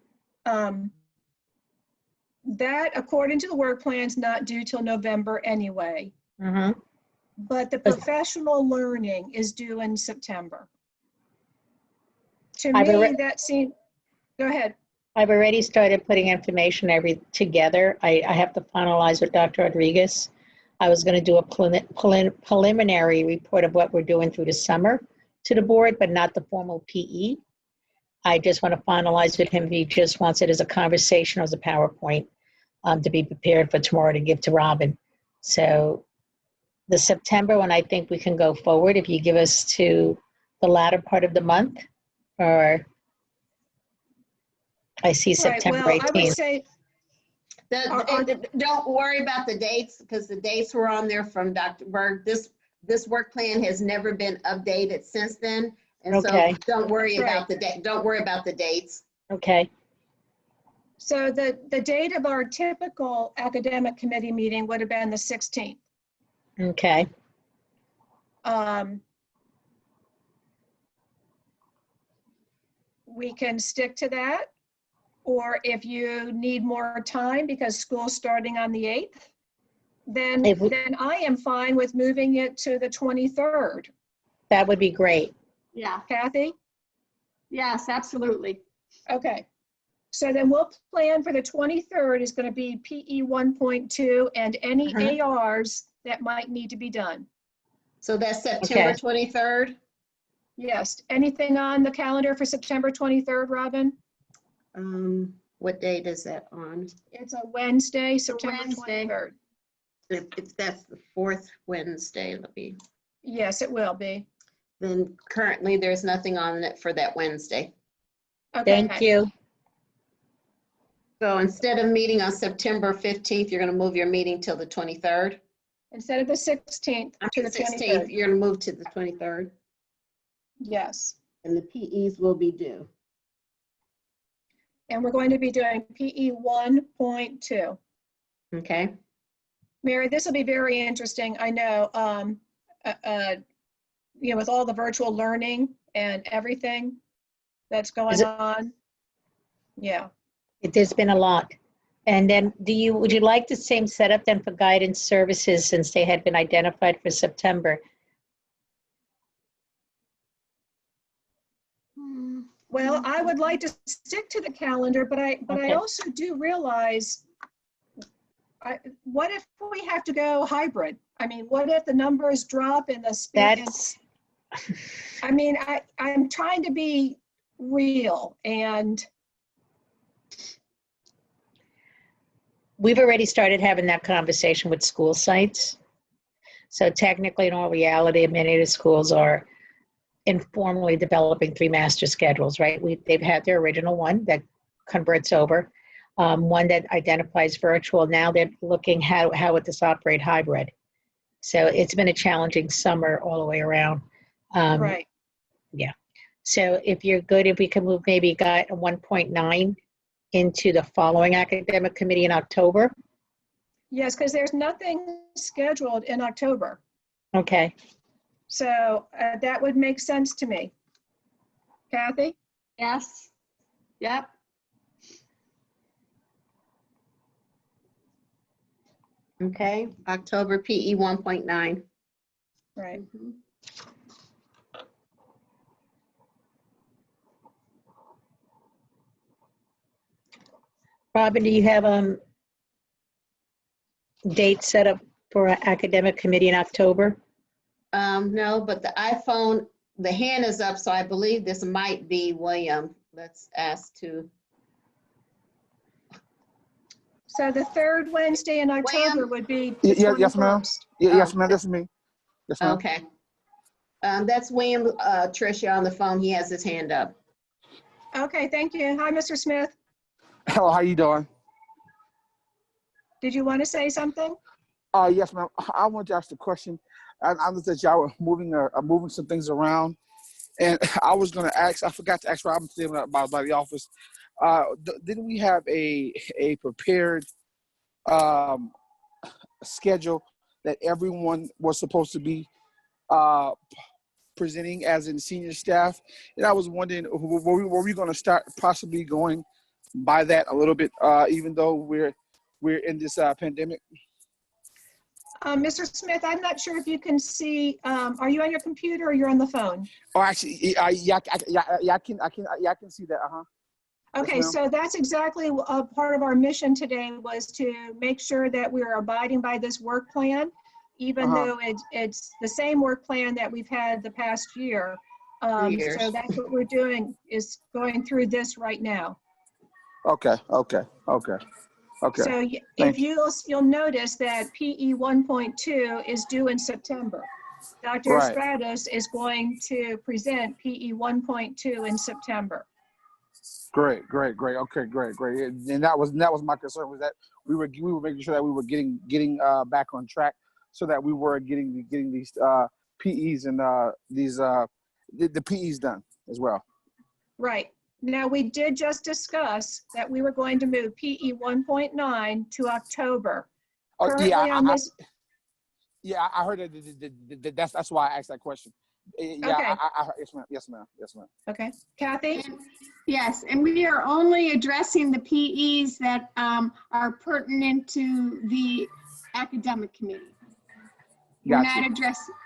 A: That, according to the work plan, is not due till November anyway,
D: Mm-hmm.
A: but the professional learning is due in September. To me, that seemed, go ahead.
D: I've already started putting information together. I have to finalize with Dr. Rodriguez. I was going to do a preliminary report of what we're doing through the summer to the board, but not the formal PE. I just want to finalize with him if he just wants it as a conversation or as a PowerPoint. to be prepared for tomorrow to give to Robin. So the September one, I think we can go forward if you give us to the latter part of the month, or I see
A: Right,
D: September
A: well, I would
D: 18th.
A: say,
C: Don't worry about the dates, because the dates were on there from Dr. Berg. This work plan has never been updated since then. And so
D: Okay.
C: don't worry
A: Right.
C: about the date. Don't worry about the dates.
D: Okay,
A: so the date of our typical academic committee meeting would have been the 16th.
D: okay.
A: We can stick to that, or if you need more time because school's starting on the 8th, then
D: If we-
A: then I am fine with moving it to the 23rd.
D: That would be great.
B: Yeah,
A: Kathy?
B: yes, absolutely.
A: Okay. So then we'll plan for the 23rd is going to be PE 1.2 and any ARs that might need to be done.
C: So that's September
D: Okay.
C: 23rd.
A: Yes. Anything on the calendar for September 23rd, Robin?
C: What date is that on?
A: It's a Wednesday, September
B: Wednesday.
A: 23rd.
C: If that's the fourth Wednesday, it'll be,
A: Yes, it will be.
C: then currently there's nothing on it for that Wednesday.
A: Okay.
D: Thank you.
C: So instead of meeting on September 15th, you're going to move your meeting till the 23rd?
A: Instead of the 16th to the
C: 16th,
A: 23rd.
C: you're going to move to the 23rd,
A: Yes.
C: and the PEs will be due.
A: And we're going to be doing PE 1.2.
C: Okay?
A: Mary, this will be very interesting. I know, with all the virtual learning and everything that's going on. Yeah.
D: There's been a lot. And then would you like the same setup then for guidance services since they had been identified for September?
A: Well, I would like to stick to the calendar, but I
D: Okay.
A: also do realize, what if we have to go hybrid? I mean, what if the numbers drop in the speed?
D: That's,
A: I mean, I'm trying to be real, and
D: we've already started having that conversation with school sites. So technically, in all reality, many of the schools are informally developing 3 master schedules, right? They've had their original one that converts over, one that identifies virtual. Now they're looking how would this operate hybrid. So it's been a challenging summer all the way around.
A: right.
D: So if you're good, if we can move maybe guide 1.9 into the following academic committee in October.
A: Yes, because there's nothing scheduled in October.
D: Okay.
A: So that would make sense to me. Kathy?
B: Yes, yep.
C: Okay, October PE 1.9.
A: Right.
B: Mhm.
D: Robin, do you have date set up for an academic committee in October?
C: No, but the iPhone, the hand is up, so I believe this might be William. Let's ask to.
A: So the third Wednesday in October would be the
E: Yes, ma'am.
A: 21st.
E: Yes, ma'am. That's me. Yes, ma'am.
C: Okay. That's William, Tricia on the phone. He has his hand up.
A: Okay, thank you. Hi, Mr. Smith.
E: Hello, how you doing?
A: Did you want to say something?
E: Yes, ma'am. I want to ask the question. I understand y'all were moving some things around, and I was going to ask. I forgot to ask Robin today about the office. Didn't we have a prepared schedule that everyone was supposed to be presenting as in senior staff? And I was wondering, were we going to start possibly going by that a little bit, even though we're in this pandemic?
A: Mr. Smith, I'm not sure if you can see, are you on your computer or you're on the phone?
E: Oh, actually, yeah, I can see that.
A: Okay,
E: ma'am.
A: so that's exactly a part of our mission today, was to make sure that we're abiding by this work plan, even though it's the same work plan that we've had the past year.
C: Years.
A: So that's what we're doing, is going through this right now.
E: Okay. Okay.
A: So
E: Thank
A: if you'll notice that PE 1.2 is due in September. Dr.
E: Right.
A: Stratos is going to present PE 1.2 in September.
E: Great. Okay, great. And that was my concern, was that we were making sure that we were getting back on track, so that we were getting these PEs and the PEs done as well.
A: Right. Now, we did just discuss that we were going to move PE 1.9 to October.
E: Oh,
A: Currently on this,
E: I heard that. That's why I asked that question. Yeah,
A: Okay.
E: I heard, yes, ma'am.
A: Okay. Kathy?
B: Yes, and we are only addressing the PEs that are pertinent to the academic committee. We're
E: Gotcha.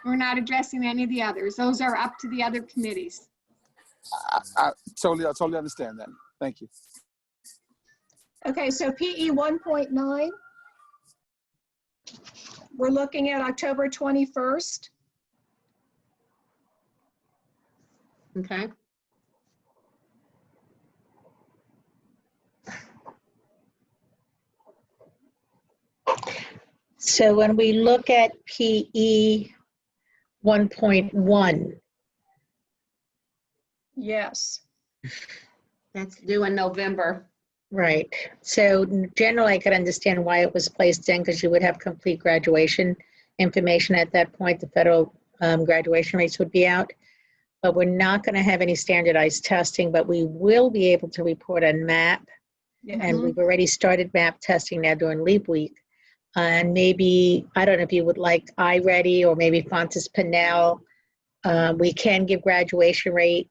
B: not addressing any of the others. Those are up to the other committees.
E: I totally understand that. Thank you.
A: Okay, so PE 1.9, we're looking at October 21st.
C: Okay.
D: So when we look at PE 1.1,
A: Yes.
C: That's due in November.
D: right. So generally I could understand why it was placed in, because you would have complete graduation information at that point. The federal graduation rates would be out. But we're not going to have any standardized testing, but we will be able to report on MAP.
A: Yeah.
D: And we've already started MAP testing now during LEAP week. And maybe, I don't know if you would like iReady or maybe Fontes Pinnell. We can give graduation rate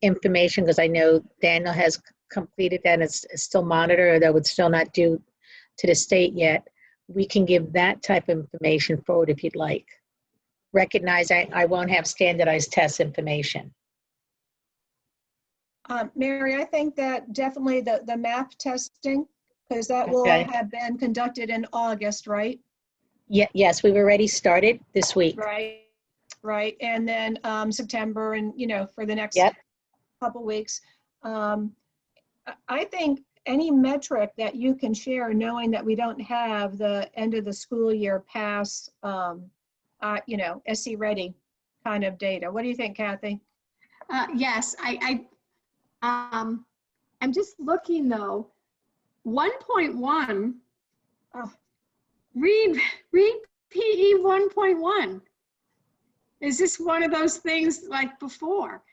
D: information, because I know Daniel has completed that and it's still monitored, though it's still not due to the state yet. We can give that type of information forward if you'd like. Recognize I won't have standardized test information.
A: Mary, I think that definitely the MAP testing, because that will
D: Okay.
A: have been conducted in August, right?
D: Yes, we've already started this week.
A: Right. And then September and, for the next
D: Yep.
A: couple weeks. I think any metric that you can share, knowing that we don't have the end of the school year pass, SC ready kind of data. What do you think, Kathy?
B: Yes, I'm just looking though. 1.1.
A: Oh.
B: Read PE 1.1. Is this one of those things like before?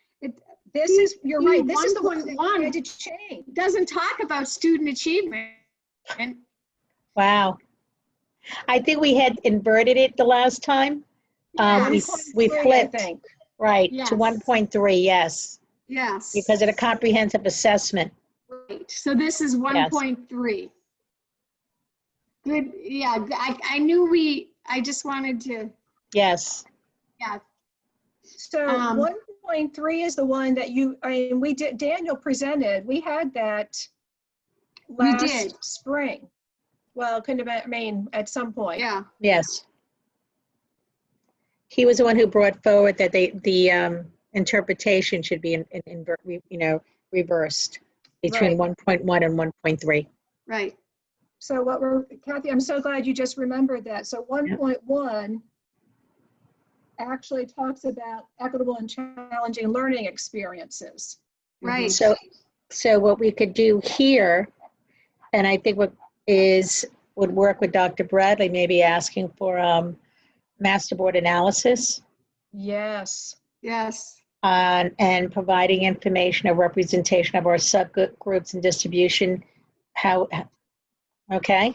A: You're right. This is the one that
B: 1.1
A: had to change.
B: doesn't talk about student achievement.
D: Wow. I think we had inverted it the last time. We
A: 1.3,
D: flipped,
A: I think.
D: right,
B: Yes.
D: to 1.3, yes,
B: Yes.
D: because of the comprehensive assessment.
B: Right. So this is 1.3. Good. Yeah, I knew I just wanted to,
D: Yes,
B: yeah.
A: So 1.3 is the one that we did, Daniel presented, we had that
B: We did.
A: last spring. Well, it couldn't have been, at some point.
B: Yeah.
D: yes. He was the one who brought forward that the interpretation should be reversed between
A: Right.
D: 1.1 and 1.3.
B: Right.
A: So Kathy, I'm so glad you just remembered that. So 1.1 actually talks about equitable and challenging learning experiences.
B: Right.
D: So what we could do here, and I think would work with Dr. Bradley, maybe asking for master board analysis
A: Yes.
B: Yes.
D: and providing information, a representation of our subgroups and distribution. Okay?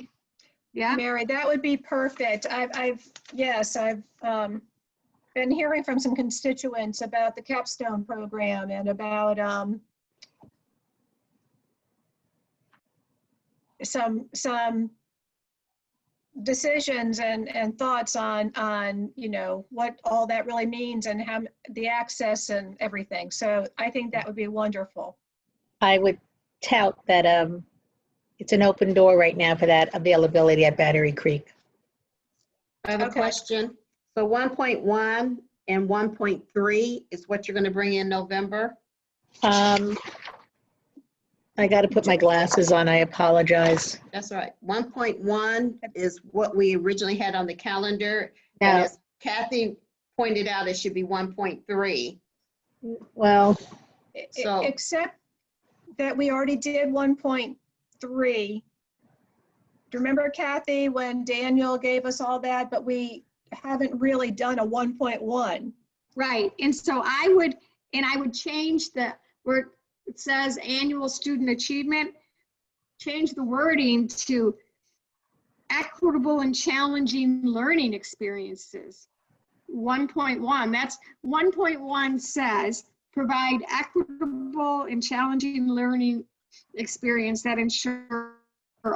B: Yeah.
A: Mary, that would be perfect. I've been hearing from some constituents about the capstone program and about some decisions and thoughts on what all that really means and how the access and everything. So I think that would be wonderful.
D: I would tout that it's an open door right now for that availability at Battery Creek.
C: I have a question. So 1.1 and 1.3 is what you're going to bring in November?
D: I got to put my glasses on. I apologize.
C: That's right. 1.1 is what we originally had on the calendar. And
D: Now,
C: as Kathy pointed out, it should be 1.3.
D: well,
C: So-
A: Except that we already did 1.3. Do you remember, Kathy, when Daniel gave us all that, but we haven't really done a 1.1?
B: Right, and so I would change where it says annual student achievement, change the wording to equitable and challenging learning experiences. 1.1, that's 1.1 says, provide equitable and challenging learning experience that ensure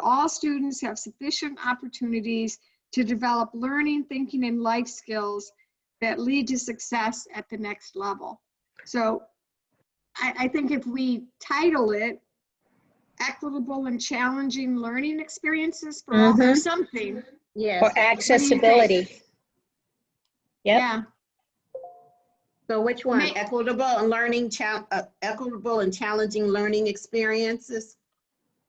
B: all students have sufficient opportunities to develop learning, thinking, and life skills that lead to success at the next level. So I think if we title it equitable and challenging learning experiences for all, or something.
C: Yes.
D: or accessibility. Yep.
B: Yeah,
C: So which one?
B: May-
C: Equitable and challenging learning experiences?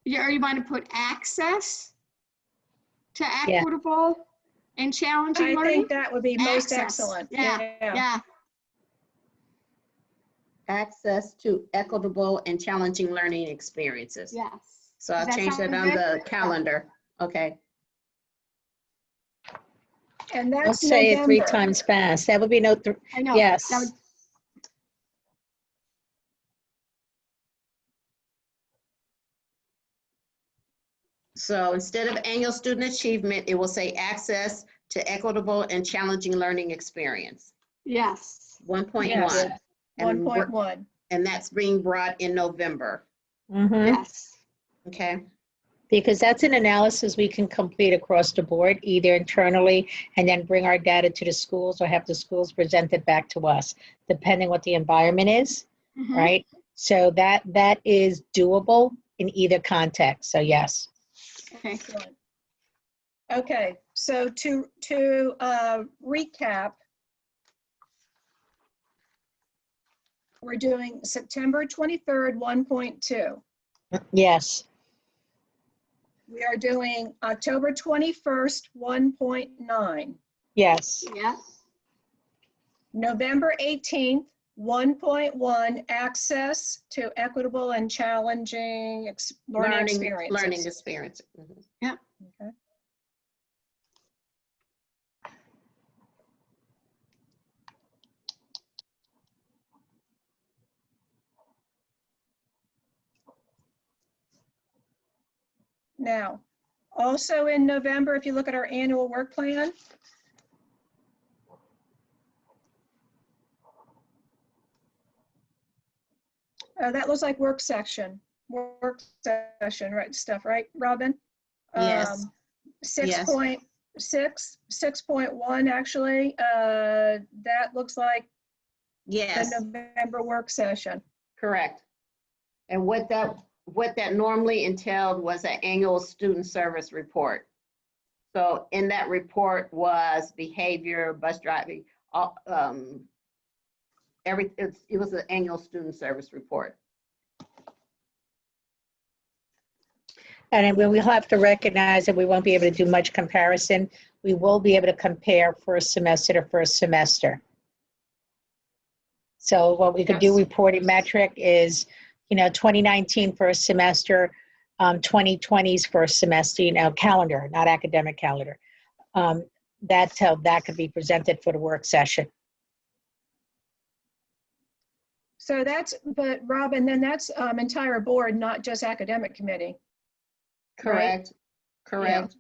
B: yeah, or you want to put access to
D: Yeah.
B: equitable and challenging
A: I
B: learning?
A: think that would be most
B: Access.
A: excellent.
B: Yeah.
C: Access to equitable and challenging learning experiences.
B: Yes.
C: So I'll
B: Does that
C: change that
B: sound
C: on
B: good?
C: the calendar. Okay.
A: And
D: Don't
A: that's
D: say it 3
A: November.
D: times fast. That would be no,
B: I know.
D: yes.
B: That would-
C: So instead of annual student achievement, it will say access to equitable and challenging learning experience.
B: Yes.
C: 1.1.
D: Yes.
C: And
A: 1.1.
C: and that's being brought in November.
D: Mhm.
B: Yes.
C: Okay.
D: Because that's an analysis we can complete across the board, either internally and then bring our data to the schools or have the schools present it back to us, depending what the environment is,
B: Mhm.
D: right? So that is doable in either context. So yes.
B: Okay.
A: Excellent. Okay, so to recap, we're doing September 23rd, 1.2.
D: Yes.
A: We are doing October 21st, 1.9.
D: Yes.
B: Yeah.
A: November 18th, 1.1, access to equitable and challenging learning experiences.
C: Learning experience. Mhm.
A: Okay. Now, also in November, if you look at our annual work plan, that looks like work session, right, stuff, right, Robin?
C: Yes.
A: 6.6, 6.1, actually, that looks like the
C: Yes,
A: November work session.
C: correct. And what that normally entailed was an annual student service report. So in that report was behavior, bus driving, it was an annual student service report.
D: And we'll have to recognize that we won't be able to do much comparison. We will be able to compare first semester to first semester. So what we could do
A: Yes.
D: reporting metric is, 2019 first semester, 2020's first semester, calendar, not academic calendar. That's how that could be presented for the work session.
A: So but Robin, then that's entire board, not just academic committee. Right.
C: Correct.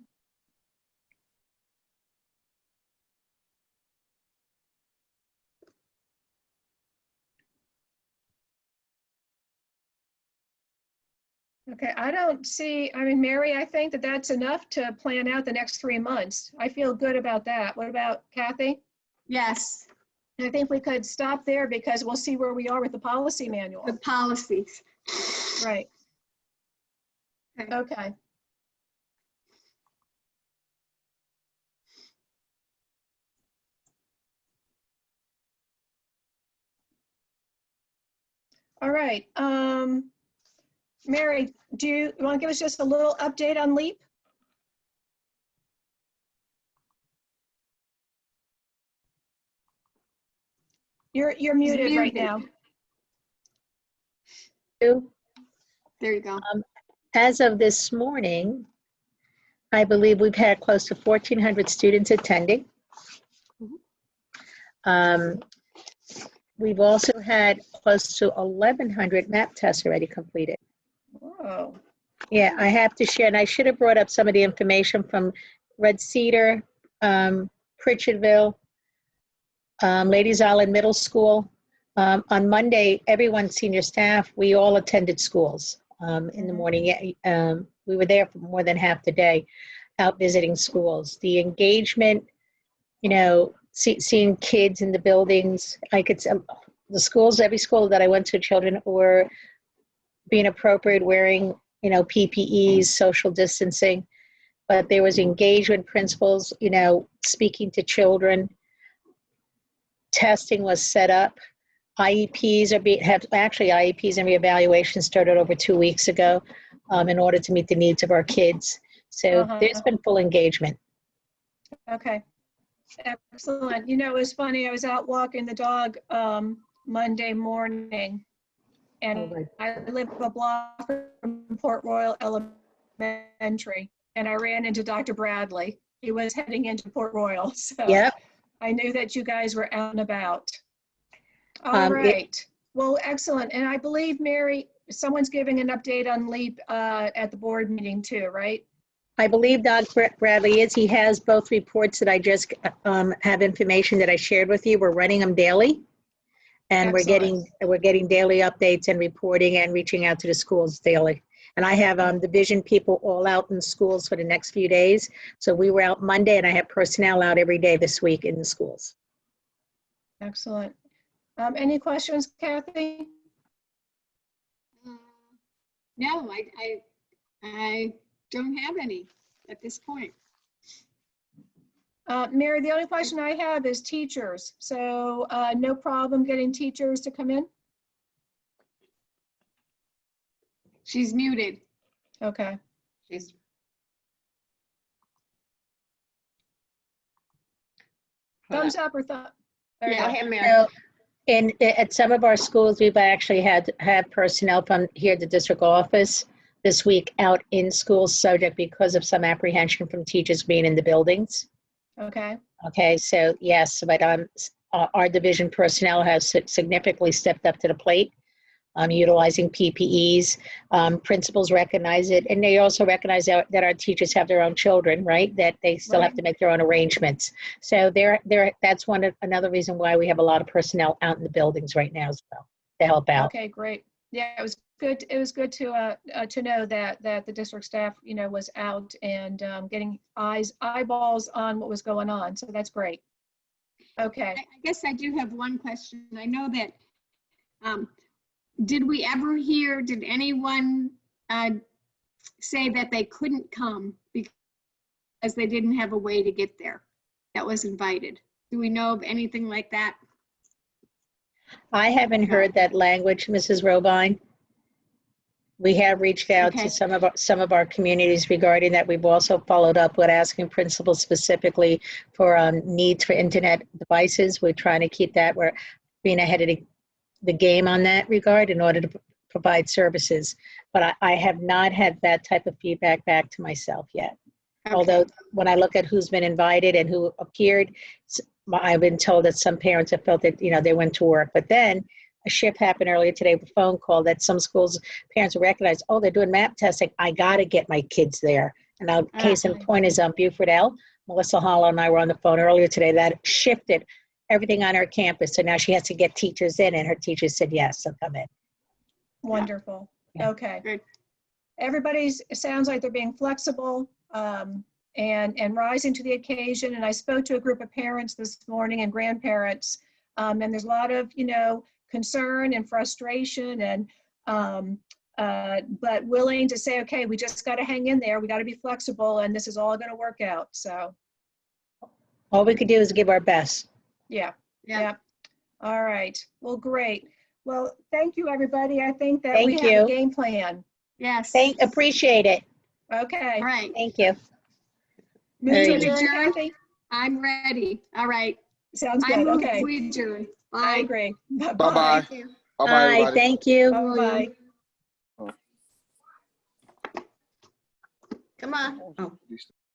A: Okay, I don't see, Mary, I think that that's enough to plan out the next 3 months. I feel good about that. What about Kathy?
B: Yes.
A: I think we could stop there because we'll see where we are with the policy manual.
B: The policies.
A: Right.
B: Okay.
A: Okay. All right. Mary, do you want to give us just a little update on LEAP? You're muted right now.
B: There you go.
D: As of this morning, I believe we've had close to 1,400 students attending. We've also had close to 1,100 map tests already completed.
A: Whoa.
D: Yeah, I have to share, and I should have brought up some of the information from Red Cedar, Pritchardville, Ladies Island Middle School. On Monday, everyone, senior staff, we all attended schools in the morning. We were there for more than half the day out visiting schools. The engagement, seeing kids in the buildings, I could the schools, every school that I went to, children were being appropriate, wearing, PPEs, social distancing, but there was engagement principles, speaking to children. Testing was set up. IEPs IEPs and reevaluation started over 2 weeks ago in order to meet the needs of our kids. So there's been full engagement.
A: Okay. Excellent. It was funny. I was out walking the dog Monday morning, and I live a block from Port Royal Elementary, and I ran into Dr. Bradley. He was heading into Port Royal, so
D: Yep.
A: I knew that you guys were out and about. All right. Well, excellent. And I believe, Mary, someone's giving an update on LEAP at the board meeting too, right?
D: I believe Dr. Bradley is. He has both reports that I just have information that I shared with you. We're running them daily, and
A: Excellent.
D: we're getting daily updates and reporting and reaching out to the schools daily. And I have division people all out in schools for the next few days. So we were out Monday, and I have personnel out every day this week in the schools.
A: Excellent. Any questions, Kathy?
B: No, I don't have any at this point.
A: Mary, the only question I have is teachers. So no problem getting teachers to come in?
B: She's muted.
A: Okay. Thumbs up or thumb?
C: Go ahead, Mary.
D: So, at some of our schools, we've actually had personnel from here at the district office this week out in school subject because of some apprehension from teachers being in the buildings.
A: Okay.
D: Okay, so yes, but our division personnel has significantly stepped up to the plate, utilizing PPEs. Principals recognize it, and they also recognize that our teachers have their own children, right? That they still have to make their own arrangements. So that's another reason why we have a lot of personnel out in the buildings right now as well to help out.
A: Okay, great. Yeah, it was good. It was good to know that the district staff, was out and getting eyeballs on what was going on. So that's great. Okay.
B: I guess I do have one question. I know that, did anyone say that they couldn't come because they didn't have a way to get there that was invited? Do we know of anything like that?
D: I haven't heard that language, Mrs. Robine. We have reached out to some of our communities regarding that. We've also followed up with asking principals specifically for needs for internet devices. We're trying to keep that. We're being ahead of the game on that regard in order to provide services. But I have not had that type of feedback back to myself yet. Okay. Although when I look at who's been invited and who appeared, I've been told that some parents have felt that, they went to work. But then a shift happened earlier today with a phone call that some schools, parents recognize, oh, they're doing map testing. I got to get my kids there. And now case in point is Buford L. Melissa Hollow and I were on the phone earlier today. That shifted everything on her campus. So now she has to get teachers in, and her teachers said yes, so come in.
A: Wonderful.
D: Yeah.
A: Okay.
B: Good.
A: It sounds like they're being flexible and rising to the occasion. And I spoke to a group of parents this morning and grandparents, and there's a lot of, concern and frustration but willing to say, okay, we just got to hang in there. We got to be flexible, and this is all going to work out. So
D: all we could do is give our best.
A: Yeah. All right. Well, great. Well, thank you, everybody. I think that we have a game plan.
B: Yes.
D: Appreciate it.
A: Okay.
B: All right.
D: Thank you.
A: Move to
D: Very
A: adjourn,
B: good.
A: Kathy?
B: I'm ready. All right.
A: Sounds
B: I
A: good.
B: move
A: Okay.
B: we adjourn.
A: I
B: Bye.
A: agree.
E: Bye-bye.
A: Bye-bye.
B: Thank you.
E: Bye-bye,
D: Bye,
E: everybody.
D: thank you.
A: Bye-bye.
C: Come on. Oh.